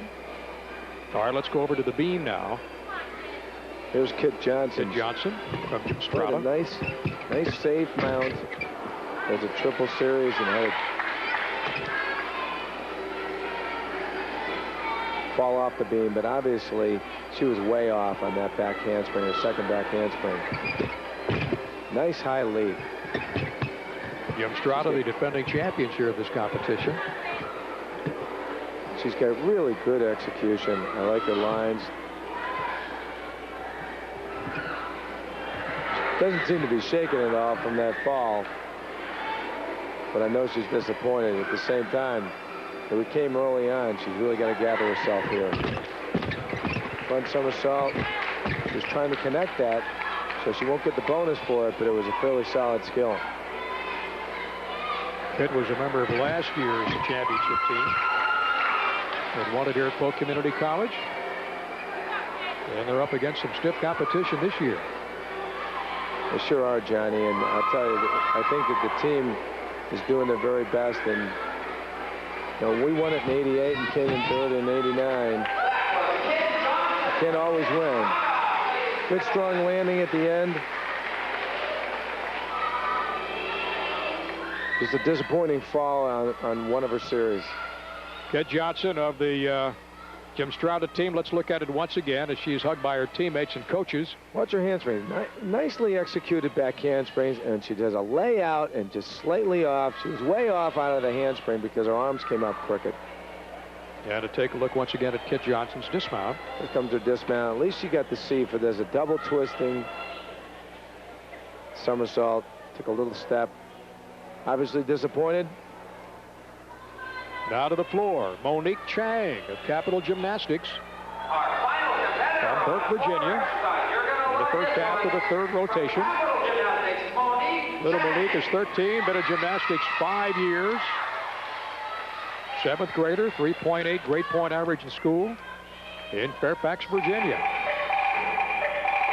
All right, let's go over to the beam now. Here's Kit Johnson. Kit Johnson from What a Gymstrata. nice safe mount. There's a triple series and had it fall off the beam, but obviously she was way off on that back handspring, her second back handspring. Nice high lead. Gymstrata, the defending champions here of this competition. She's got really good execution. I like her lines. Doesn't seem to be shaking at all from that fall, but I know she's disappointed. At the same time, if we came early on, she's really got to gather herself here. Front somersault. She was trying to connect that, so she won't get the bonus for it, but it was a fairly solid skill. Pitt was a member of last year's championship team. They won it here at Polk Community College. And they're up against some stiff competition this year. They sure are, Johnny, and I'll tell you, I think that the team is doing their very best. And you know, we won it in '88 and came in third in '89. You can't always win. Good strong landing at the end. Just a disappointing fall on one of her series. Kit Johnson of the Gymstrata team. Let's look at it once again as she's hugged by her teammates and coaches. Watch her handspring. Nicely executed back handsprings, and she does a layout and just slightly off. She was way off out of the handspring because her arms came up crooked. And to take a look once again at Kit Johnson's dismount. Here comes her dismount. At least she got the C for this. A double twisting somersault. Took a little step. Obviously disappointed. Now to the floor, Monique Chang of Capital Gymnastics from Burke, Virginia, in the first half of the third rotation. Little Monique is 13, been in gymnastics 5 years. 7th grader, 3.8 grade point average in school in Fairfax, Virginia.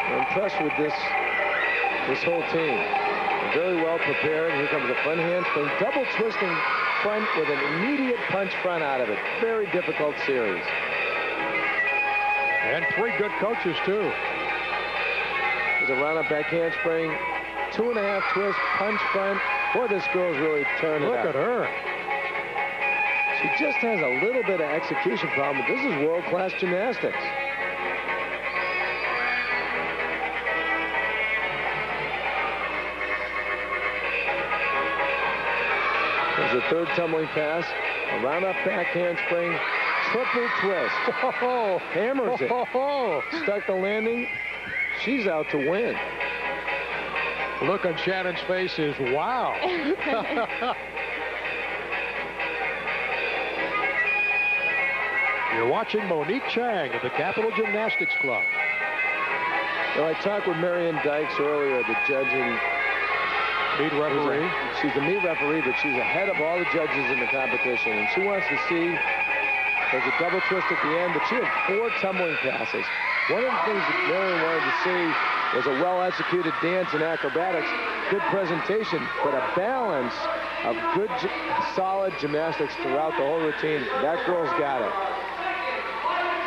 I'm impressed with this whole team. Very well prepared. Here comes the front handspring, double twisting front with an immediate punch front out of it. Very difficult series. And 3 good coaches, too. There's a round-up back handspring, 2.5 twist, punch front. Boy, this girl's really turned it up. Look at her. She just has a little bit of execution problem, but this is world-class gymnastics. There's a third tumbling pass, a round-up back handspring, triple twist. Oh, hammers it. Stuck the landing. She's out to win. Look on Shannon's face is wow. You're watching Monique Chang of the Capital Gymnastics Club. Well, I talked with Marion Dykes earlier, the judging Meet referee. She's the meet referee, but she's ahead of all the judges in the competition, and she wants to see. There's a double twist at the end, but she had 4 tumbling passes. One of the things that Marion wanted to see was a well-executed dance and acrobatics, good presentation, but a balance of good, solid gymnastics throughout the whole routine. That girl's got it.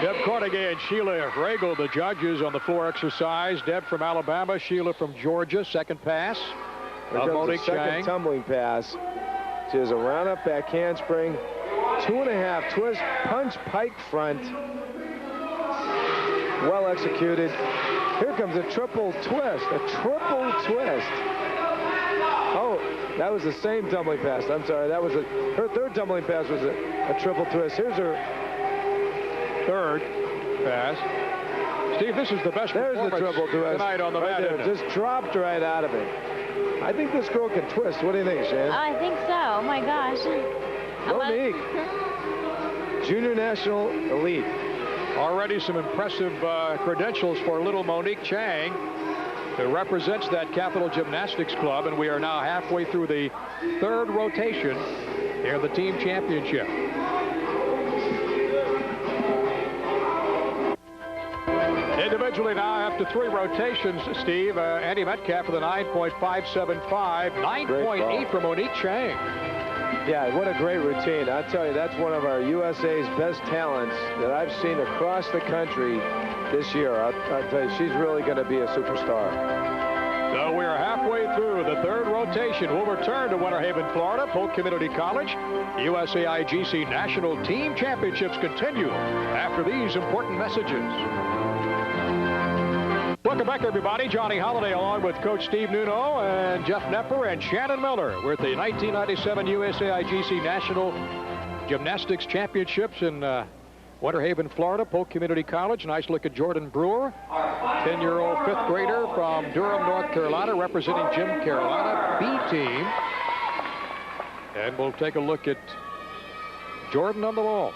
Deb Cornegay and Sheila Regal, the judges on the floor exercise. Deb from Alabama, Sheila from Georgia, second pass. Here comes the second tumbling pass. She has a round-up back handspring, 2.5 twist, punch pike front. Well executed. Here comes a triple twist, Oh, that was the same tumbling pass. I'm sorry, that was her third tumbling pass was a triple twist. Here's her third pass. Steve, this is the best There's the triple twist tonight on the mat. Just dropped right out of it. I think this girl can twist. What do you think, Shannon? I think so. Oh my gosh. Monique, Junior National Elite. Already some impressive credentials for little Monique Chang, who represents that Capital Gymnastics Club, and we are now halfway through the third rotation here in the team championship. Individually now after 3 rotations, Steve, Andy Metcalf with a 9.575, 9.8 for Monique Chang. Yeah, what a great routine. I tell you, that's one of our USA's best talents that I've seen across the country this year. I'll tell you, she's really going to be a superstar. So we are halfway through the third rotation. We'll return to Winter Haven, Florida, Polk Community College. USAIGC National Team Championships continue after these important messages. Welcome back, everybody. Johnny Holliday along with Coach Steve Nuno and Jeff Nepper and Shannon Miller. We're at the 1997 USAIGC National Gymnastics Championships in Winter Haven, Florida, Polk Community College. Nice look at Jordan Brewer, 10-year-old 5th grader from Durham, North Carolina, representing Jim Carolina B team. And we'll take a look at Jordan on the vault.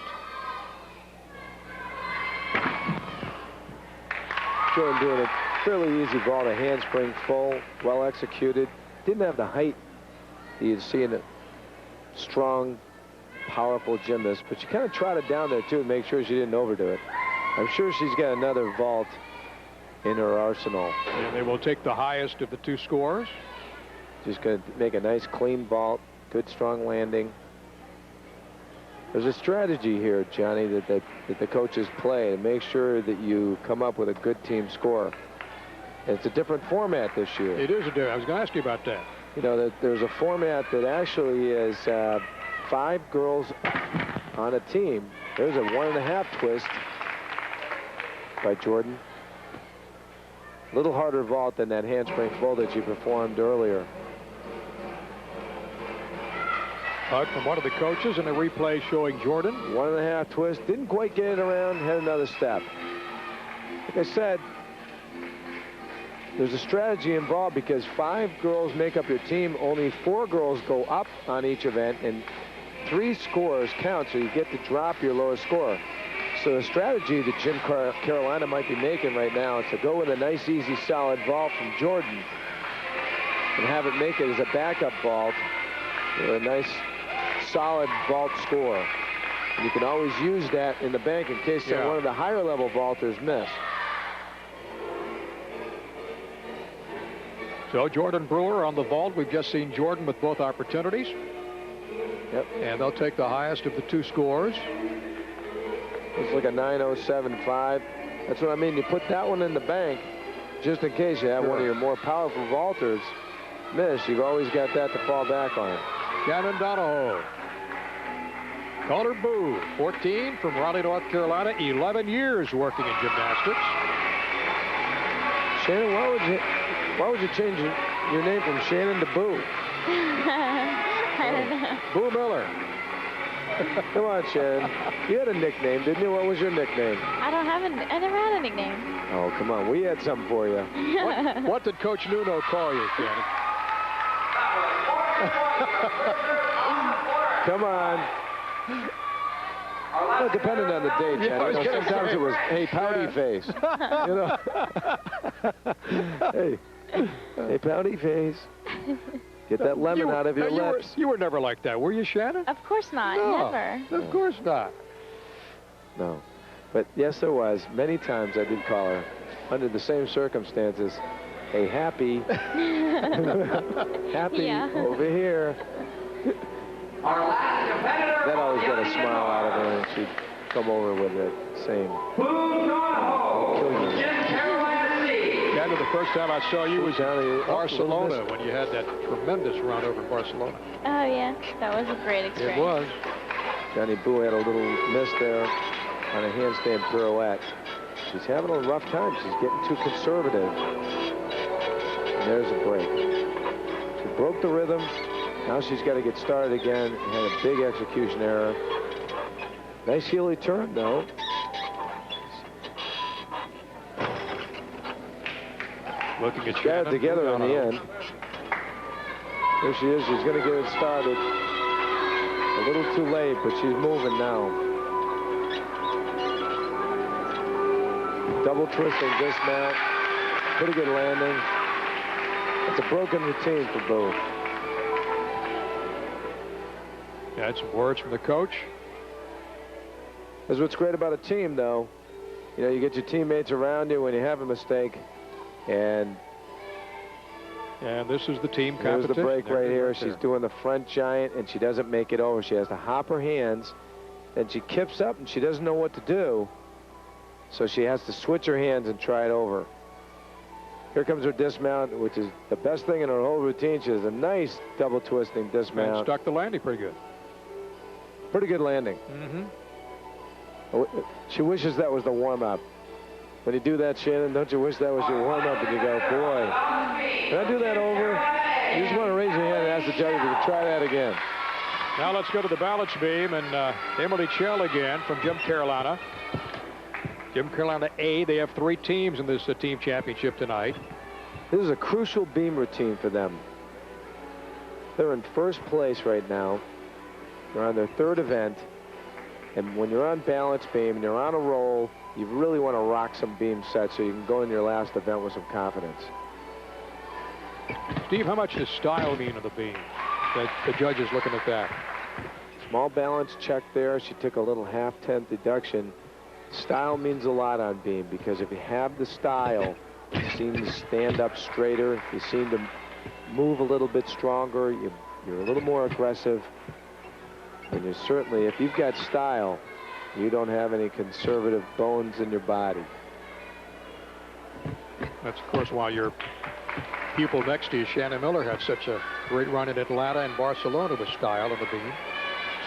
Jordan doing a fairly easy vault, a handspring full, well executed. Didn't have the height that you'd see in a strong, powerful gymnast, but she kind of trotted down there too to make sure she didn't overdo it. I'm sure she's got another vault in her arsenal. And they will take the highest of the 2 scores. She's going to make a nice clean vault, good strong landing. There's a strategy here, Johnny, that the coaches play to make sure that you come up with a good team score. And it's a different format this year. It is a different. I was going to ask you about that. You know, that there's a format that actually is 5 girls on a team. There's a 1.5 twist by Jordan. A little harder vault than that handspring full that she performed earlier. Hug from one of the coaches and a replay showing Jordan. 1.5 twist. Didn't quite get it around. Had another step. Like I said, there's a strategy involved because 5 girls make up your team. Only 4 girls go up on each event, and 3 scores count, so you get to drop your lowest score. So the strategy that Jim Carolina might be making right now is to go with a nice, easy, solid vault from Jordan and have it make it as a backup vault with a nice, solid vault score. And you can always use that in the bank in case one of the higher level vaulters miss. So Jordan Brewer on the vault. We've just seen Jordan with both opportunities. Yep. And they'll take the highest of the 2 scores. It's like a 9.075. That's what I mean. You put that one in the bank just in case you have one of your more powerful vaulters miss. You've always got that to fall back on. Shannon Donahoe. Connor Boo, 14, from Raleigh, North Carolina, 11 years working in gymnastics. Shannon, why would you change your name from Shannon to Boo? I don't know. Boo Miller. Come on, Shannon. You had a nickname, didn't you? What was your nickname? I never had a nickname. Oh, come on. We had something for you. What did Coach Nuno call you, Shannon? Come on. Well, depending on the day, Chad. You know, sometimes it was, hey, pouty face. You know. Hey, pouty face. Get that lemon out of your lips. You were never like that, were you, Shannon? Of course not. No, Never. Of course not. No. But yes, there was. Many times I did call her under the same circumstances. Hey, happy. Happy over here. Our last competitor. That always got a smile out of her, and she'd come over with it saying, Jim Carolina C. Shannon, the first time I saw you was in Barcelona when you had that tremendous run over in Barcelona. Oh, yeah. That was a great experience. It was. Johnny Boo had a little miss there on a handstand pirouette. She's having a rough time. She's getting too conservative. And there's a break. She broke the rhythm. Now she's got to get started again. Had a big execution error. Nice heel turn, though. Looking at Got it Shannon together in the end. Here she is. She's going to get it started. A little too late, but she's moving now. Double twisting dismount. Pretty good landing. It's a broken routine for both. Had some words from the coach. That's what's great about a team, though. You know, you get your teammates around you when you have a mistake. And this is the team here's competition. the break right here. Right She's there. doing the front giant, and she doesn't make it over. She has to hop her hands. Then she kips up, and she doesn't know what to do. So she has to switch her hands and try it over. Here comes her dismount, which is the best thing in her whole routine. She has a nice double twisting dismount. And stuck the landing pretty good. Pretty good landing. She wishes that was the warm-up. When you do that, Shannon, don't you wish that was your warm-up? And you go, boy, can I do that over? You just want to raise your hand and ask the judge if you can try that again. Now let's go to the balance beam, and Emily Chell again from Gym Carolina. Gym Carolina A, they have 3 teams in this team championship tonight. This is a crucial beam routine for them. They're in first place right now. They're on their 3rd event. And when you're on balance beam and you're on a roll, you really want to rock some beam sets so you can go in your last event with some confidence. Steve, how much does style mean of the beam? The judge is looking at that. Small balance check there. She took a little half-tenth deduction. Style means a lot on beam because if you have the style, you seem to stand up straighter. You seem to move a little bit stronger. You're a little more aggressive. And you certainly, if you've got style, you don't have any conservative bones in your body. That's, of course, why your pupil next to you, Shannon Miller, had such a great run in Atlanta and Barcelona with style on the beam.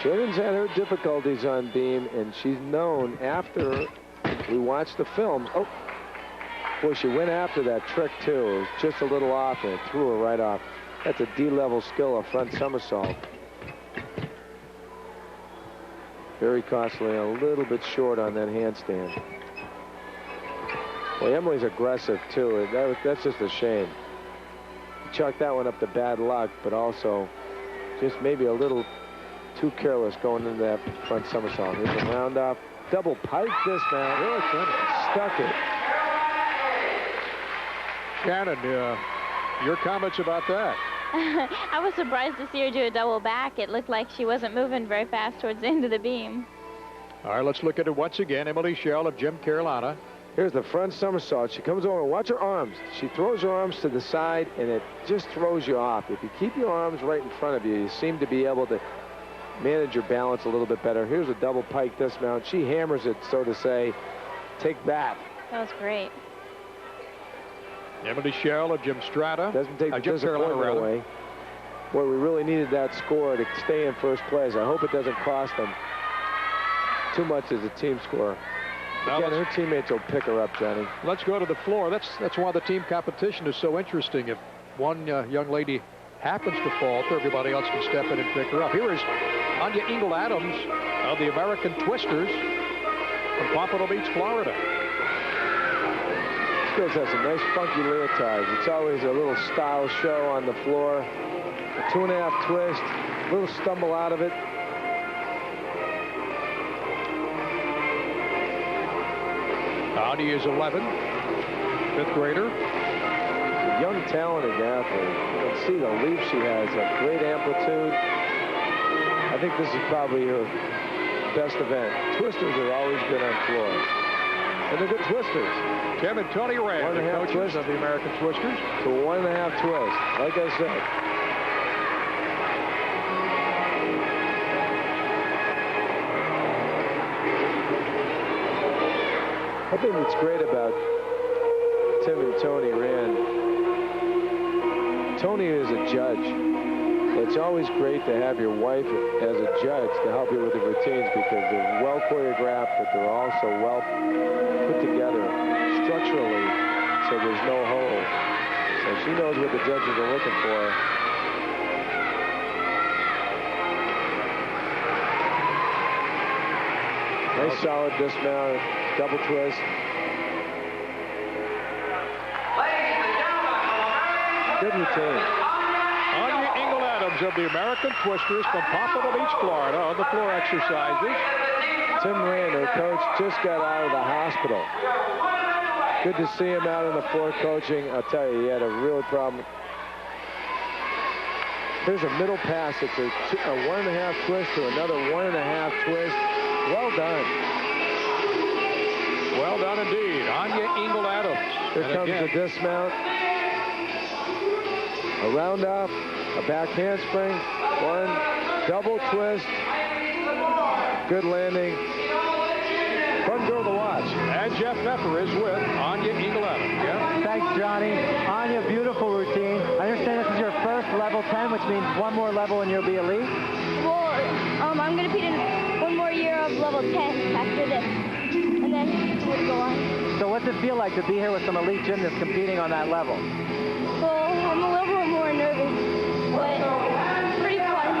Shannon's had her difficulties on beam, and she's known after we watched the films. Oh, boy, she went after that trick, too. It was just a little off, and it threw her right off. That's a D-level skill, a front somersault. Very costly, a little bit short on that handstand. Well, Emily's aggressive, too. That's just a shame. Chalk that one up to bad luck, but also just maybe a little too careless going into that front somersault. Here's a round off. Double pike dismount. Really stuck it. Shannon, your comments about that? I was surprised to see her do a double back. It looked like she wasn't moving very fast towards the end of the beam. All right, let's look at it once again. Emily Shell of Gym Carolina. Here's the front somersault. She comes over. Watch her arms. She throws her arms to the side, and it just throws you off. If you keep your arms right in front of you, you seem to be able to manage your balance a little bit better. Here's a double pike dismount. She hammers it, so to say. Take that. That was great. Emily Shell of Gym Strata. Doesn't take the disappointment away. Boy, we really needed that score to stay in first place. I hope it doesn't cost them too much as a team score. Again, her teammates will pick her up, Johnny. Let's go to the floor. That's why the team competition is so interesting. If one young lady happens to falter, everybody else can step in and pick her up. Here is Anya Engel-Adams of the American Twisters from Pompano Beach, Florida. This girl has some nice funky leotards. It's always a little style show on the floor. A 2.5 twist, a little stumble out of it. Anya is 11, 5th grader. She's a young, talented athlete. You can see the leap she has, a great amplitude. I think this is probably her best event. Twisters have always been on floor. And they're good twisters. Tim and Tony Rand, the coaches twist of the American Twisters. To 1.5 twist, like I said. I think what's great about Tim and Tony Rand, Tony is a judge. It's always great to have your wife as a judge to help you with the routines because they're well choreographed, but they're also well put together structurally, so there's no hole. So she knows what the judges are looking for. Nice solid dismount, double twist. Ladies and gentlemen, Good routine. Anya Engel of the American Twisters from Pompano Beach, Florida, on the floor exercises. Tim Rand, their coach, just got out of the hospital. Good to see him out on the floor coaching. I'll tell you, he had a real problem. Here's a middle pass. It's a 1.5 twist to another 1.5 twist. Well done. Well done indeed. Anya Engel Adams. Here comes the dismount. A round off, a back handspring, one double twist. Good landing. Fun girl to watch. And Jeff Pfeffer is with Anya Engel Adams. Yeah. Thanks, Johnny. Anya, beautiful routine. I understand this is your first level 10, which means one more level and you'll be elite. Well, I'm going to compete in one more year of level 10 after this, and then we'll go on. So what's it feel like to be here with some elite gymnasts competing on that level? Well, I'm a little bit more nervous, but it's pretty fun.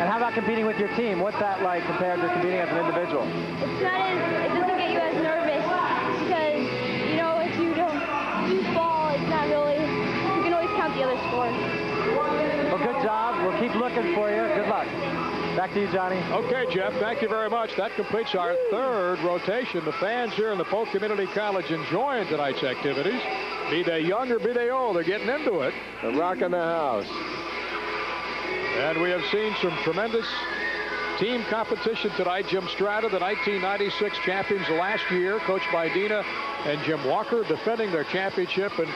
And how about competing with your team? What's that like compared to competing as an individual? It doesn't get you as nervous because, you know, if you fall, it's not really, you can always count the other scores. Well, good job. We'll keep looking for you. Good luck. Back to you, Johnny. Okay, Jeff, thank you very much. That completes our third rotation. The fans here in the Polk Community College enjoying tonight's activities. Be they young or be they old, they're getting into it. They're rocking the house. And we have seen some tremendous team competition tonight. Jim Strata, the 1996 champions last year, coached by Dina and Jim Walker, defending their championship. And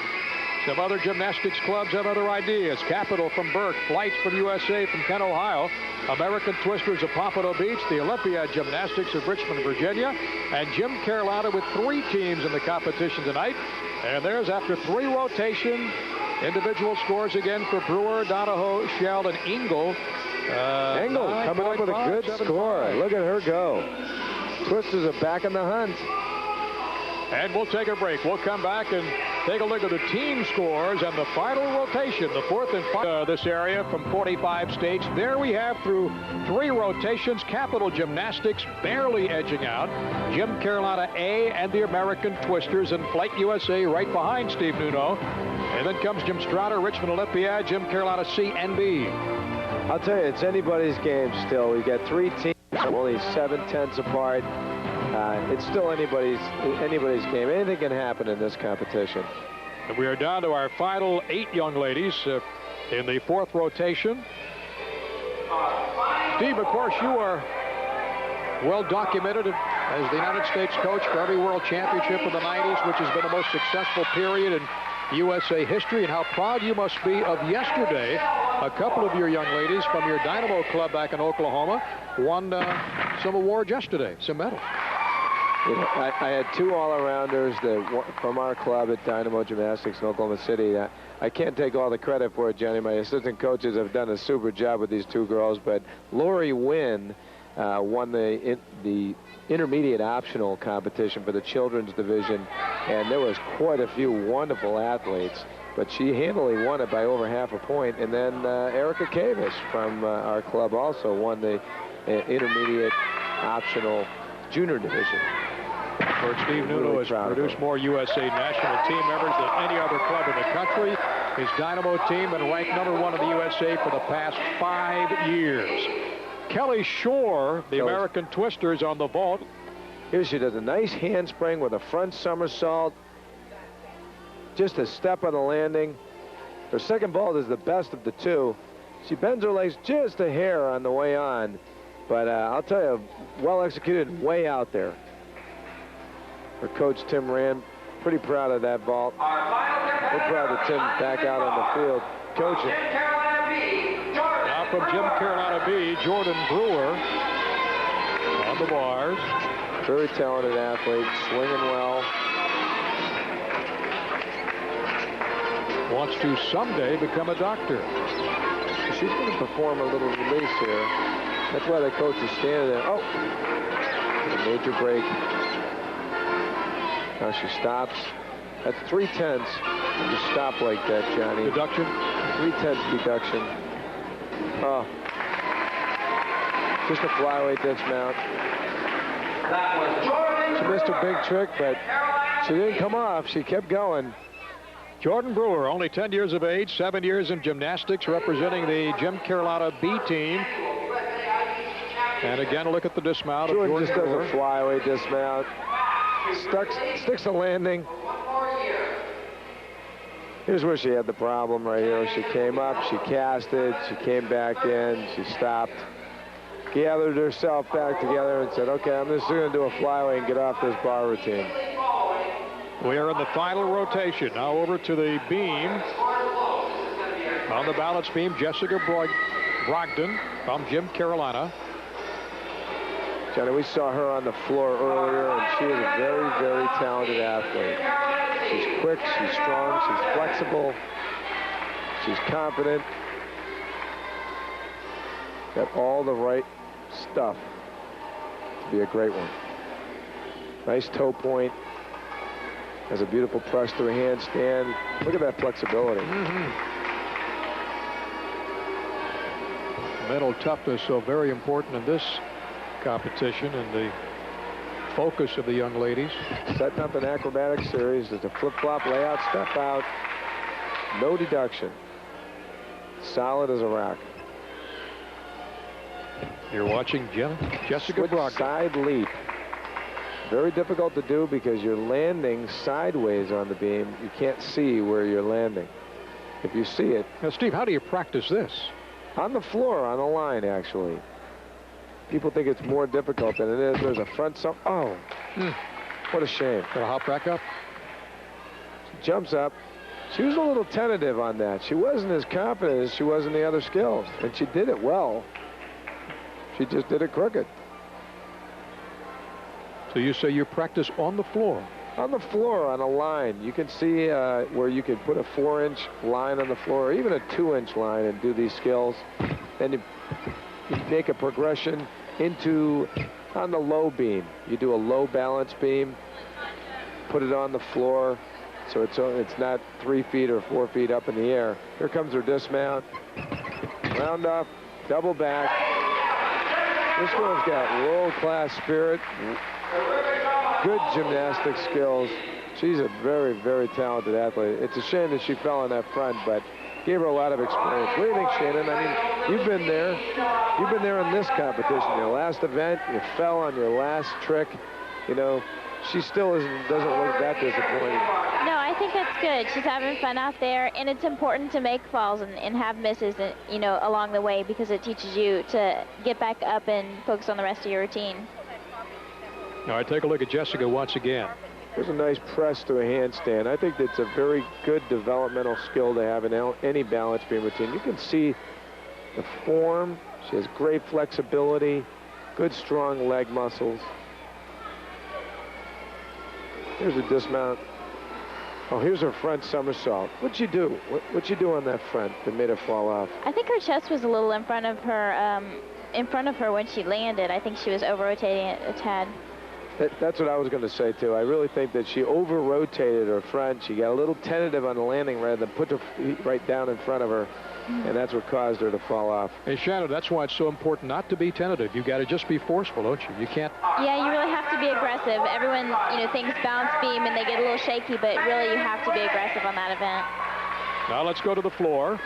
some other gymnastics clubs have other ideas. Capital from Burke, Flights from USA from Kent, Ohio, American Twisters of Pompano Beach, the Olympiad Gymnastics of Richmond, Virginia, and Jim Carolina with 3 teams in the competition tonight. And there's, after 3 rotations, individual scores again for Brewer, Donahoe, Sheld, and Engel. Engel coming up with a good score. Look at her go. Twisters are back in the hunt. And we'll take a break. We'll come back and take a look at the team scores and the final rotation, the 4th and final. This area from 45 states. There we have, through 3 rotations, Capital Gymnastics barely edging out. Jim Carolina A and the American Twisters, and Flight USA right behind Steve Nuno. And then comes Jim Strata, Richmond Olympiad, Jim Carolina C and B. I'll tell you, it's anybody's game still. We got 3 teams, only 7/10 apart. It's still anybody's game. Anything can happen in this competition. And we are down to our final 8 young ladies in the 4th rotation. Steve, of course, you are well documented as the United States coach for every world championship in the 90s, which has been the most successful period in USA history, and how proud you must be of yesterday. A couple of your young ladies from your Dynamo club back in Oklahoma won some awards yesterday, some medals. You know, I had 2 all-arounders from our club at Dynamo Gymnastics in Oklahoma City. I can't take all the credit for it, Johnny. My assistant coaches have done a super job with these 2 girls, but Lori Wynn won the intermediate optional competition for the children's division, and there was quite a few wonderful athletes, but she handily won it by over half a point. And then Erica Cavis from our club also won the intermediate optional junior division. Coach Steve Nuno has produced more USA national team members than any other club in the country. His Dynamo team been ranked #1 in the USA for the past 5 years. Kelly Shore, the American Twisters, on the vault. Here she does a nice handspring with a front somersault. Just a step on the landing. Her second vault is the best of the 2. She bends her legs just a hair on the way on. But I'll tell you, well executed, way out there. Her coach, Tim Rand, pretty proud of that vault. We're proud of Tim back out on the field coaching. Now from Jim Carolina B, Jordan Brewer on the bars. Very talented athlete, swinging well. Wants to someday become a doctor. She's going to perform a little release here. That's why the coach is standing there. Oh, a major break. Now she stops. That's 3/10. You stop like that, Johnny. Deduction? 3/10 deduction. Oh. Just a flyweight dismount. She missed a big trick, but she didn't come off. She kept going. Jordan Brewer, only 10 years of age, 7 years in gymnastics, representing the Gym Carolina B team. And again, look at the dismount of Jordan Jordan just does Brewer. a flyaway dismount. Sticks a landing. Here's where she had the problem right here. She came up, she casted, she came back in, she stopped, gathered herself back together and said, okay, I'm just going to do a flyaway and get off this bar routine. We are in the final rotation. Now over to the beam. On the balance beam, Jessica Brogdon from Gym Carolina. Johnny, we saw her on the floor earlier, and she is a very, very talented athlete. She's quick, she's strong, she's flexible, she's confident. Got all the right stuff to be a great one. Nice toe point. Has a beautiful press through a handstand. Look at that flexibility. Mental toughness so very important in this competition and the focus of the young ladies. Setting up an acrobatic series. There's a flip-flop, layout, step out. No deduction. Solid as a rock. You're watching Jessica Switch Brogdon. side leap. Very difficult to do because you're landing sideways on the beam. You can't see where you're landing. If you see it. Now, Steve, how do you practice this? On the floor, on the line, actually. People think it's more difficult than it is. There's a front what a shame. Gonna hop back up. She jumps up. She was a little tentative on that. She wasn't as confident as she was in the other skills. And she did it well. She just did it crooked. So you say you practice on the floor? On the floor, on a line. You can see where you can put a 4-inch line on the floor, or even a 2-inch line and do these skills. Then you make a progression into on the low beam. You do a low balance beam, put it on the floor, so it's not 3 feet or 4 feet up in the air. Here comes her dismount. Round off, double back. This girl's got world-class spirit, good gymnastic skills. She's a very, very talented athlete. It's a shame that she fell on that front, but gave her a lot of experience. What do you think, Shannon? I mean, you've been there. You've been there in this competition. Your last event, you fell on your last trick. You know, she still doesn't look that disappointed. No, I think that's good. She's having fun out there, and it's important to make falls and have misses, you know, along the way, because it teaches you to get back up and focus on the rest of your routine. All right, take a look at Jessica once again. There's a nice press to a handstand. I think that's a very good developmental skill to have in any balance beam routine. You can see the form. She has great flexibility, good strong leg muscles. Here's a dismount. Oh, here's her front somersault. What'd she do? What'd she do on that front that made her fall off? I think her chest was a little in front of her when she landed. I think she was over-rotating it a tad. That's what I was going to say, too. I really think that she over-rotated her front. She got a little tentative on the landing rather than put her feet right down in front of her, and that's what caused her to fall off. Hey, Shannon, that's why it's so important not to be tentative. You've got to just be forceful, don't you? You can't... Yeah, you really have to be aggressive. Everyone, you know, thinks bounce beam and they get a little shaky, but really you have to be aggressive on that event. Now let's go to the floor.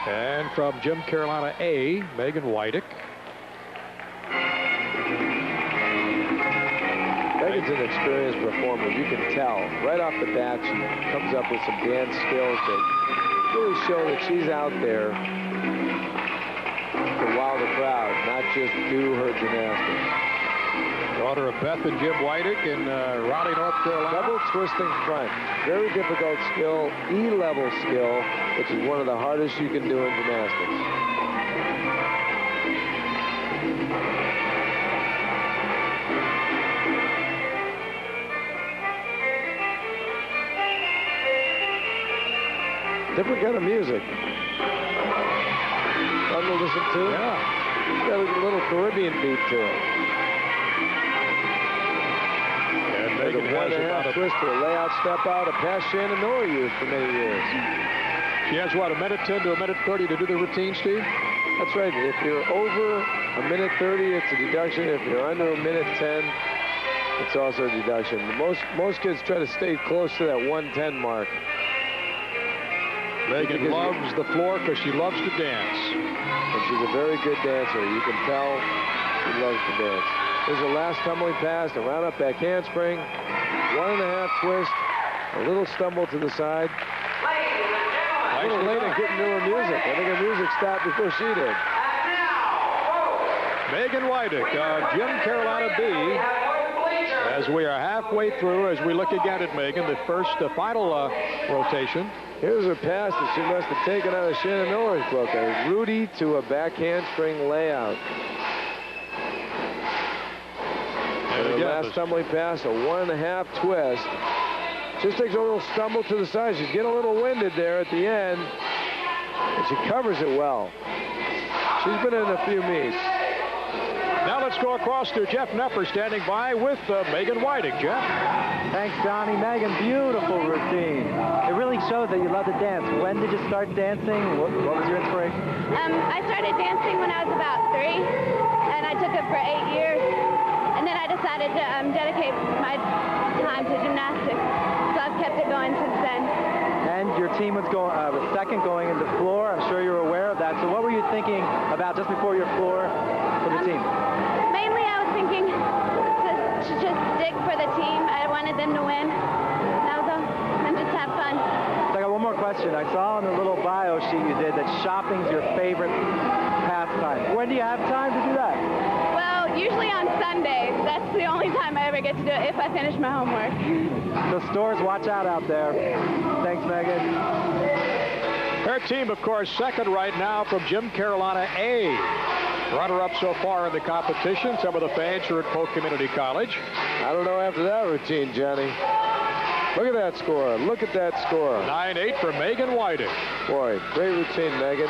And from Gym Carolina A, Megan Wydick. Megan's an experienced performer. You can tell right off the bat she comes up with some dance skills that really show that she's out there to wow the crowd, not just do her gymnastics. Daughter of Beth and Jim Wydick in Raleigh, North Carolina. Double twisting front. Very difficult skill, E-level skill, which is one of the hardest you can do in gymnastics. Different kind of music. Fun to listen to. Yeah. It's got a little Caribbean beat to it. And There's Megan a has one-and-a-half about twister, a layout step out, a pass Shannon Miller used for many years. She has, what, a minute 10 to a minute 30 to do the routine, Steve? That's right. If you're over a minute 30, it's a deduction. If you're under a minute 10, It's also a deduction. Most kids try to stay close to that 110 mark. Megan loves the floor because she loves to dance. And she's a very good dancer. You can tell she loves to dance. There's a last tumbling pass, a round up back handspring, 1.5 twist, a little stumble to the side. A little late in getting to her music. I think her music stopped before she did. Megan Wydick, Gym Carolina B, as we are halfway through, as we look again at Megan, the final rotation. Here's her pass that she must have taken out of Shannon Miller's book. A Rudy to a back handspring layout. And her last tumbling pass, a 1.5 twist. Just takes a little stumble to the side. She's getting a little winded there at the end. And she covers it well. She's been in a few meets. Now let's go across to Jeff Nepper standing by with Megan Wydick. Jeff? Thanks, Johnny. Megan, beautiful routine. It really shows that you love to dance. When did you start dancing? What was your inspiration? I started dancing when I was about 3, and I took it for 8 years. And then I decided to dedicate my time to gymnastics. So I've kept it going since then. And your team was second going into floor. I'm sure you're aware of that. So what were you thinking about just before your floor for the team? Mainly I was thinking to just stick for the team. I wanted them to win. That was all. And just have fun. So I got one more question. I saw in the little bio sheet you did that shopping's your favorite pastime. When do you have time to do that? Well, usually on Sundays. That's the only time I ever get to do it if I finish my homework. So stores, watch out there. Thanks, Megan. Her team, of course, second right now from Gym Carolina A. Runner-up so far in the competition. Some of the fans are at Polk Community College. I don't know after that routine, Johnny. Look at that score. Look at that score. 9-8 for Megan Wydick. Boy, great routine, Megan.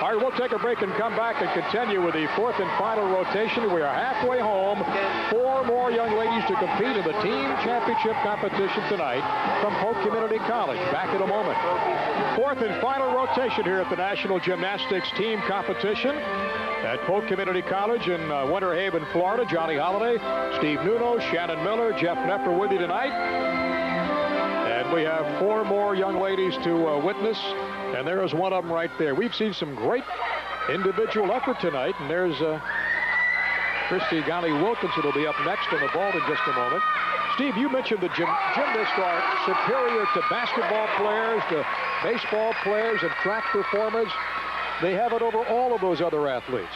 All right, we'll take a break and come back and continue with the fourth and final rotation. We are halfway home. 4 more young ladies to compete in the team championship competition tonight from Polk Community College. Back in a moment. Fourth and final rotation here at the National Gymnastics Team Competition at Polk Community College in Winter Haven, Florida. Johnny Holliday, Steve Nuno, Shannon Miller, Jeff Nepper with you tonight. And we have 4 more young ladies to witness. And there is one of them right there. We've seen some great individual effort tonight. And there's Christy Wilkinson will be up next on the ball in just a moment. Steve, you mentioned the gymnasts are superior to basketball players, to baseball players, and track performers. They have it over all of those other athletes.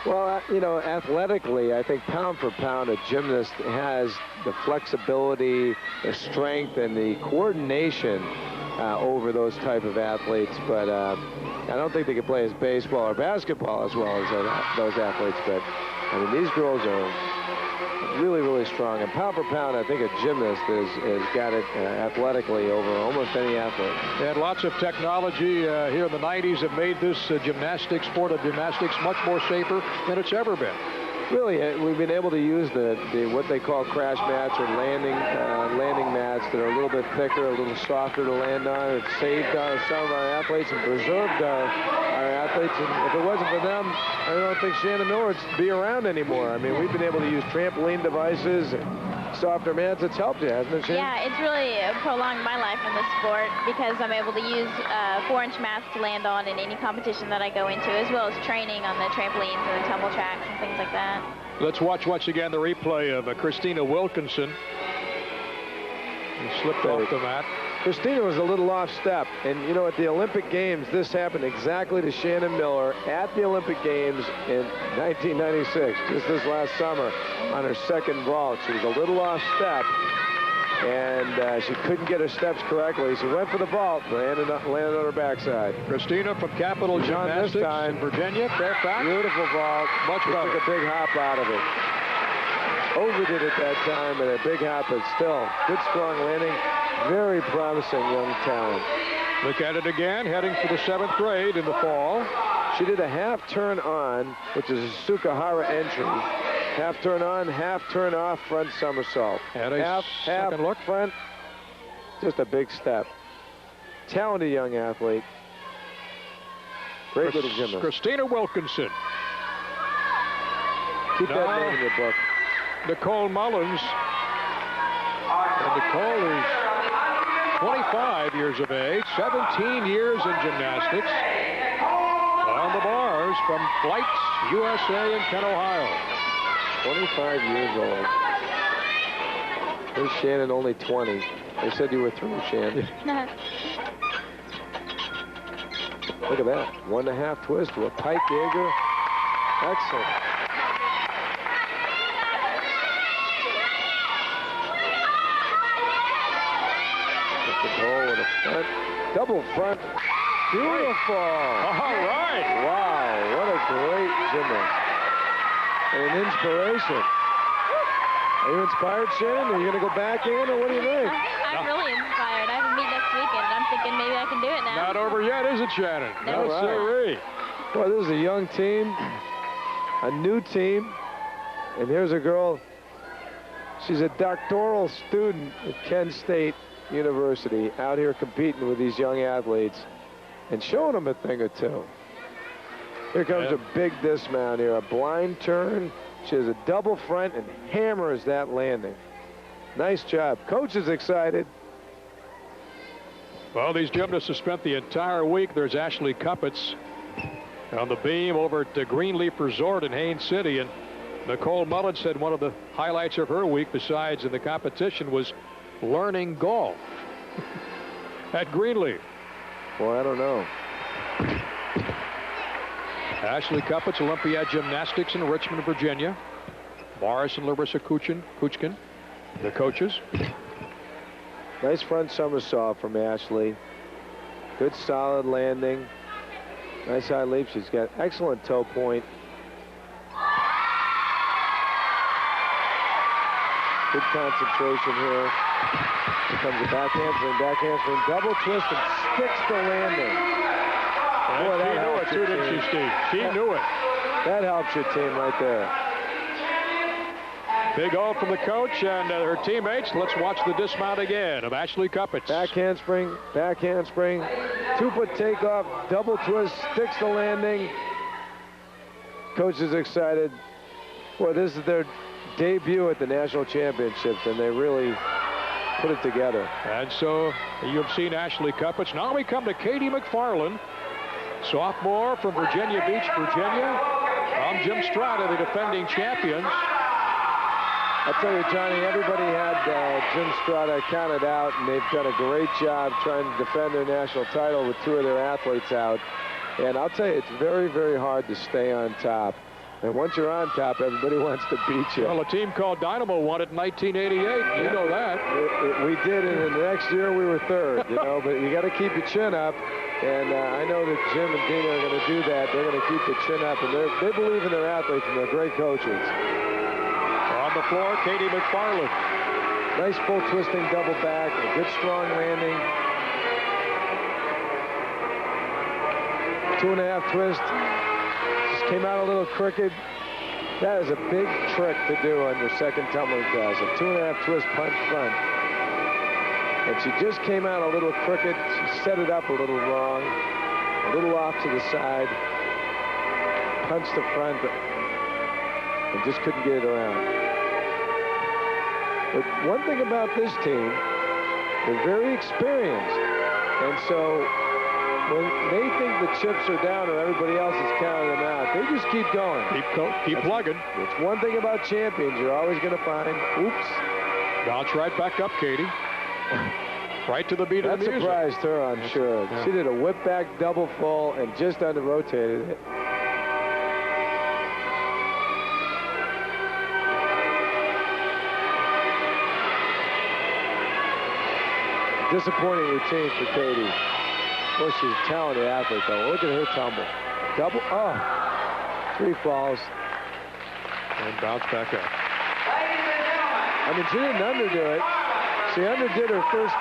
Well, you know, athletically, I think pound for pound, a gymnast has the flexibility, the strength, and the coordination over those type of athletes. But I don't think they can play as baseball or basketball as well as those athletes. But, I mean, these girls are really, really strong. And pound for pound, I think a gymnast has got it athletically over almost any athlete. And lots of technology here in the 90s have made this sport of gymnastics much more safer than it's ever been. Really, we've been able to use the what they call crash mats or landing mats that are a little bit thicker, a little softer to land on. It's saved some of our athletes and preserved our athletes. And if it wasn't for them, I don't think Shannon Miller would be around anymore. I mean, we've been able to use trampoline devices and softer mats. It's helped you, hasn't it, Shannon? Yeah, it's really prolonged my life in this sport because I'm able to use 4-inch mats to land on in any competition that I go into, as well as training on the trampolines and the tumble tracks and things like that. Let's watch once again the replay of Christina Wilkinson. He slipped off the mat. Christina was a little off step. And, you know, at the Olympic Games, this happened exactly to Shannon Miller at the Olympic Games in 1996, just this last summer, on her second vault. She was a little off step, and she couldn't get her steps correctly. She went for the vault, landed on her backside. Christina from Capital Gymnastics in Virginia, Fairfax. Beautiful vault. Much better. Took a big hop out of it. Overdid it that time, and a big hop, but still, good strong landing. Very promising young talent. Look at it again, heading for the 7th grade in the fall. She did a half turn on, which is a Sukahara entry. Half turn on, half turn off, front somersault. And a second look. Front, just a big step. Talented young athlete. Great little gymnast. Christina Wilkinson. Keep that name in your book. Nicole Mullins. And Nicole is 25 years of age, 17 years in gymnastics. On the bars from Flights USA in Kent, Ohio. 25 years old. There's Shannon, only 20. They said you were through, Shannon. Look at that. 1.5 twist to a pike Jaeger. Excellent. Nicole in the front. Double front. Beautiful. All right. Wow, what a great gymnast. And an inspiration. Are you inspired, Shannon? Are you going to go back in, or what do you think? I'm really inspired. I have a meet next weekend, and I'm thinking maybe I can do it now. Not over yet, is it, Shannon? No, sirree. Boy, this is a young team, a new team. And here's a girl. She's a doctoral student at Kent State University, out here competing with these young athletes and showing them a thing or two. Here comes a big dismount here, a blind turn. She has a double front and hammers that landing. Nice job. Coach is excited. Well, these gymnasts have spent the entire week. There's Ashley Cuppets on the beam over at the Greenleaf Resort in Haines City. And Nicole Mullins said one of the highlights of her week, besides in the competition, was learning golf at Greenleaf. Boy, I don't know. Ashley Cuppets, Olympiad Gymnastics in Richmond, Virginia. Morris and Larissa Kuchkin, the coaches. Nice front somersault from Ashley. Good solid landing. Nice high leap. She's got excellent toe point. Good concentration here. Here comes a back handspring, double twist, and sticks the landing. Boy, that helps your team. Didn't she, Steve? She knew it. That helps your team right there. Big O from the coach and her teammates. Let's watch the dismount again of Ashley Cuppets. Back handspring, 2-foot takeoff, double twist, sticks the landing. Coach is excited. Boy, this is their debut at the national championships, and they really put it together. And so you've seen Ashley Cuppets. Now we come to Katie McFarland, sophomore from Virginia Beach, Virginia. I'm Jim Strata, the defending champions. I'll tell you, Johnny, everybody had Jim Strata counted out, and they've done a great job trying to defend their national title with 2 of their athletes out. And I'll tell you, it's very, very hard to stay on top. And once you're on top, everybody wants to beat you. Well, a team called Dynamo won it in 1988. You know that. We did, and the next year we were 3rd, you know, but you got to keep your chin up. And I know that Jim and Dina are going to do that. They're going to keep the chin up, and they believe in their athletes, and they're great coaches. On the floor, Katie McFarland. Nice full twisting double back, a good strong landing. 2.5 twist. Just came out a little crooked. That is a big trick to do on your second tumbling pass. A 2.5 twist punch front. And she just came out a little crooked. She set it up a little wrong. A little off to the side. Punched the front. And just couldn't get it around. But one thing about this team, they're very experienced. And so when they think the chips are down or everybody else is counting them out, they just keep going. Keep plugging. It's one thing about champions. You're always going to find, oops. Bounce right back up, Katie. Right to the beat of the music. That surprised her, I'm sure. Yeah. She did a whip back double full and just under-rotated it. Disappointing routine for Katie. Well, she's a talented athlete, though. Look at her tumble. 3 falls. And bounce back up. I mean, she didn't underdo it. She underdid her first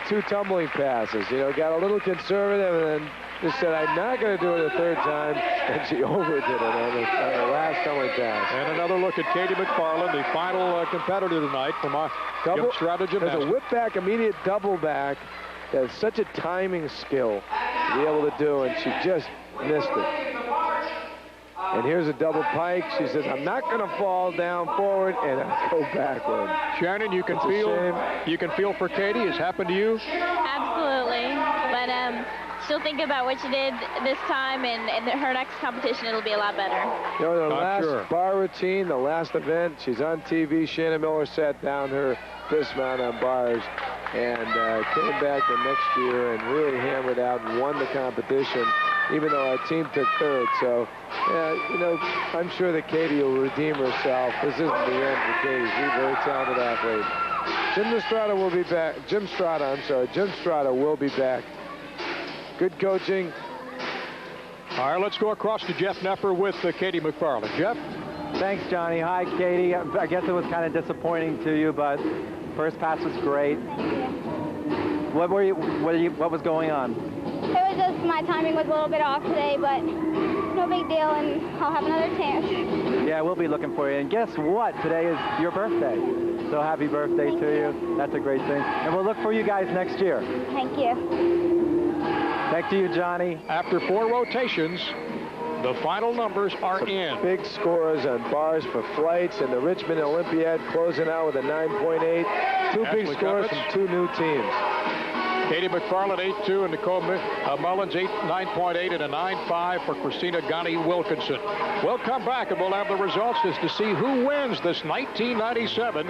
2 tumbling passes. You know, got a little conservative and then just said, I'm not going to do it a 3rd time. And she overdid it on the last tumbling pass. And another look at Katie McFarland, the final competitor tonight from our double strategy. There's a whip back, immediate double back. That's such a timing skill to be able to do, and she just missed it. And here's a double pike. She says, I'm not going to fall down forward and I go backward. Shannon, you can feel for Katie. Has happened to you? Absolutely. But she'll think about what she did this time, and her next competition, it'll be a lot better. You know, the last bar routine, the last event, she's on TV. Shannon Miller sat down her dismount on bars and came back the next year and really hammered out and won the competition, even though our team took third. So, you know, I'm sure that Katie will redeem herself. This isn't the end for Katie. She's a very talented athlete. Jim Strada will be back. Jim Strada will be back. Good coaching. All right, let's go across to Jeff Nepper with Katie McFarland. Jeff? Thanks, Johnny. Hi, Katie. I guess it was kind of disappointing to you, but first pass was great. What was going on? It was just my timing was a little bit off today, but no big deal, and I'll have another chance. Yeah, we'll be looking for you. And guess what? Today is your birthday. So happy birthday to you. That's a great thing. And we'll look for you guys next year. Thank you. Back to you, Johnny. After 4 rotations, the final numbers are in. Big scores on bars for flights, and the Richmond Olympiad closing out with a 9.8. Two big scores from 2 new teams. Katie McFarland, 8.2, and Nicole Mullins, 9.8, and a 9.5 for Christina Gani-Wilkinson. We'll come back, and we'll have the results as to see who wins this 1997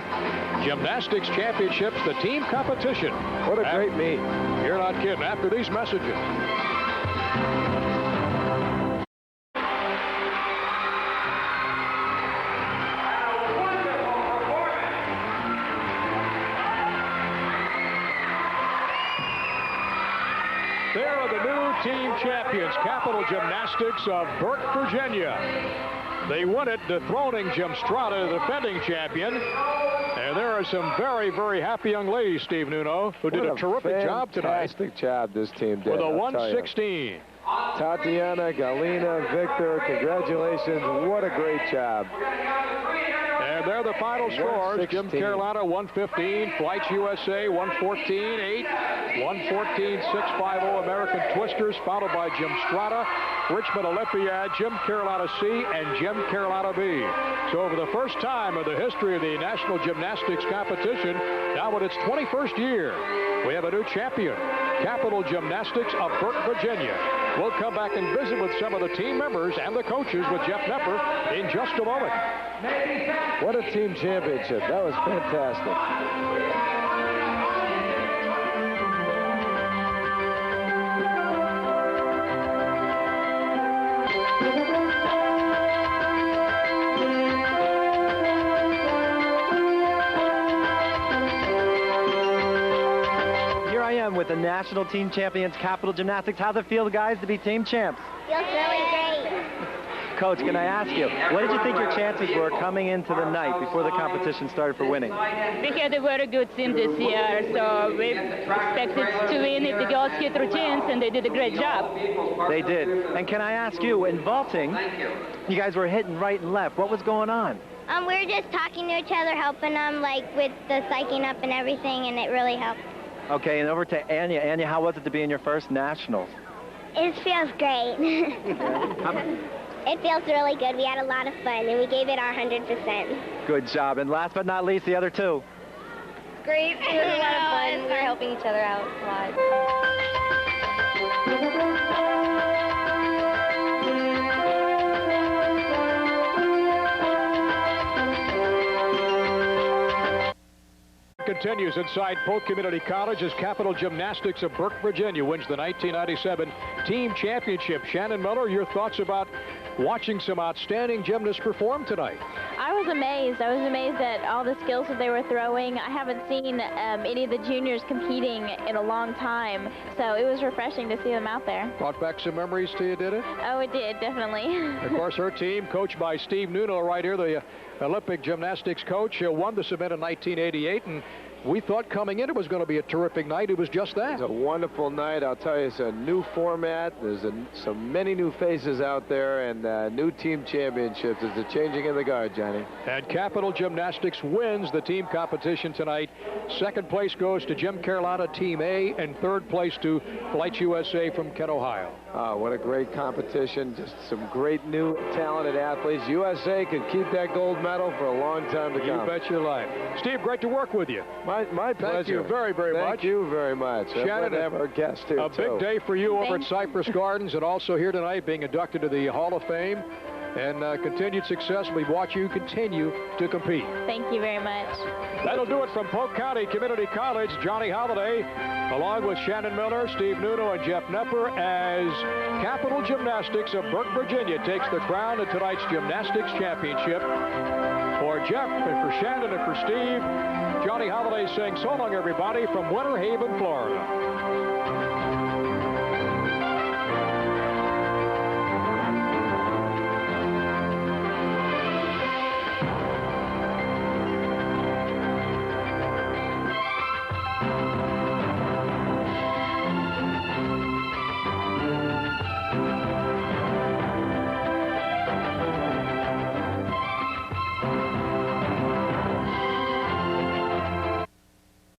Gymnastics Championships, the team competition. What a great meet. You're not kidding. After these messages. There are the new team champions, Capital Gymnastics of Burke, Virginia. They won it, dethroning Jim Strada, the defending champion. And there are some very, very happy young ladies, Steve Nuno, who did a terrific job tonight. Fantastic job this team did. With a 116. Tatiana, Galina, Victor, congratulations. What a great job. And there are the final scores. Jim Carolina, 115. Flights USA, 114, 8. 114, 650 American Twisters, followed by Jim Strada, Richmond Olympiad, Jim Carolina C, and Jim Carolina B. So over the first time in the history of the National Gymnastics Competition, now in its 21st year, we have a new champion, Capital Gymnastics of Burke, Virginia. We'll come back and visit with some of the team members and the coaches with Jeff Nepper in just a moment. What a team championship. That was fantastic. With the national team champions, Capital Gymnastics. How's it feel, guys, to be team champs? Feels really great. Coach, can I ask you, what did you think your chances were coming into the night before the competition started for winning? We had a very good team this year, so we expected to win if the girls hit routines, and they did a great job. They did. And can I ask you, in vaulting, you guys were hitting right and left. What was going on? We were just talking to each other, helping them, like, with the psyching up and everything, and it really helped. Okay, and over to Anya. Anya, how was it to be in your first nationals? It feels great. It feels really good. We had a lot of fun, and we gave it our 100%. Good job. And last but not least, the other two. Great. It was a lot of fun. We were helping each other out a lot. Continues inside Polk Community College as Capital Gymnastics of Burke, Virginia wins the 1997 team championship. Shannon Miller, your thoughts about watching some outstanding gymnasts perform tonight? I was amazed. I was amazed at all the skills that they were throwing. I haven't seen any of the juniors competing in a long time, so it was refreshing to see them out there. Brought back some memories to you, did it? Oh, it did, definitely. Of course, her team, coached by Steve Nuno right here, the Olympic gymnastics coach, won this event in 1988, and we thought coming in it was going to be a terrific night. It was just that. It's a wonderful night. I'll tell you, it's a new format. There's so many new faces out there, and new team championships. It's a changing of the guard, Johnny. And Capital Gymnastics wins the team competition tonight. Second place goes to Jim Carolina, Team A, and third place to Flights USA from Kent, Ohio. What a great competition. Just some great new talented athletes. USA could keep that gold medal for a long time to come. You bet your life. Steve, great to work with you. My pleasure. Thank you very, very much. Thank you very much. Shannon, to have our guest here, a big day for you over at Cypress Gardens, and also here tonight being inducted to the Hall of Fame. And continued success. We watch you continue to compete. Thank you very much. That'll do it from Polk County Community College. Johnny Holliday, along with Shannon Miller, Steve Nuno, and Jeff Nepper, as Capital Gymnastics of Burke, Virginia, takes the crown at tonight's Gymnastics Championship. For Jeff and for Shannon and for Steve, Johnny Holliday saying so long, everybody, from Winter Haven, Florida.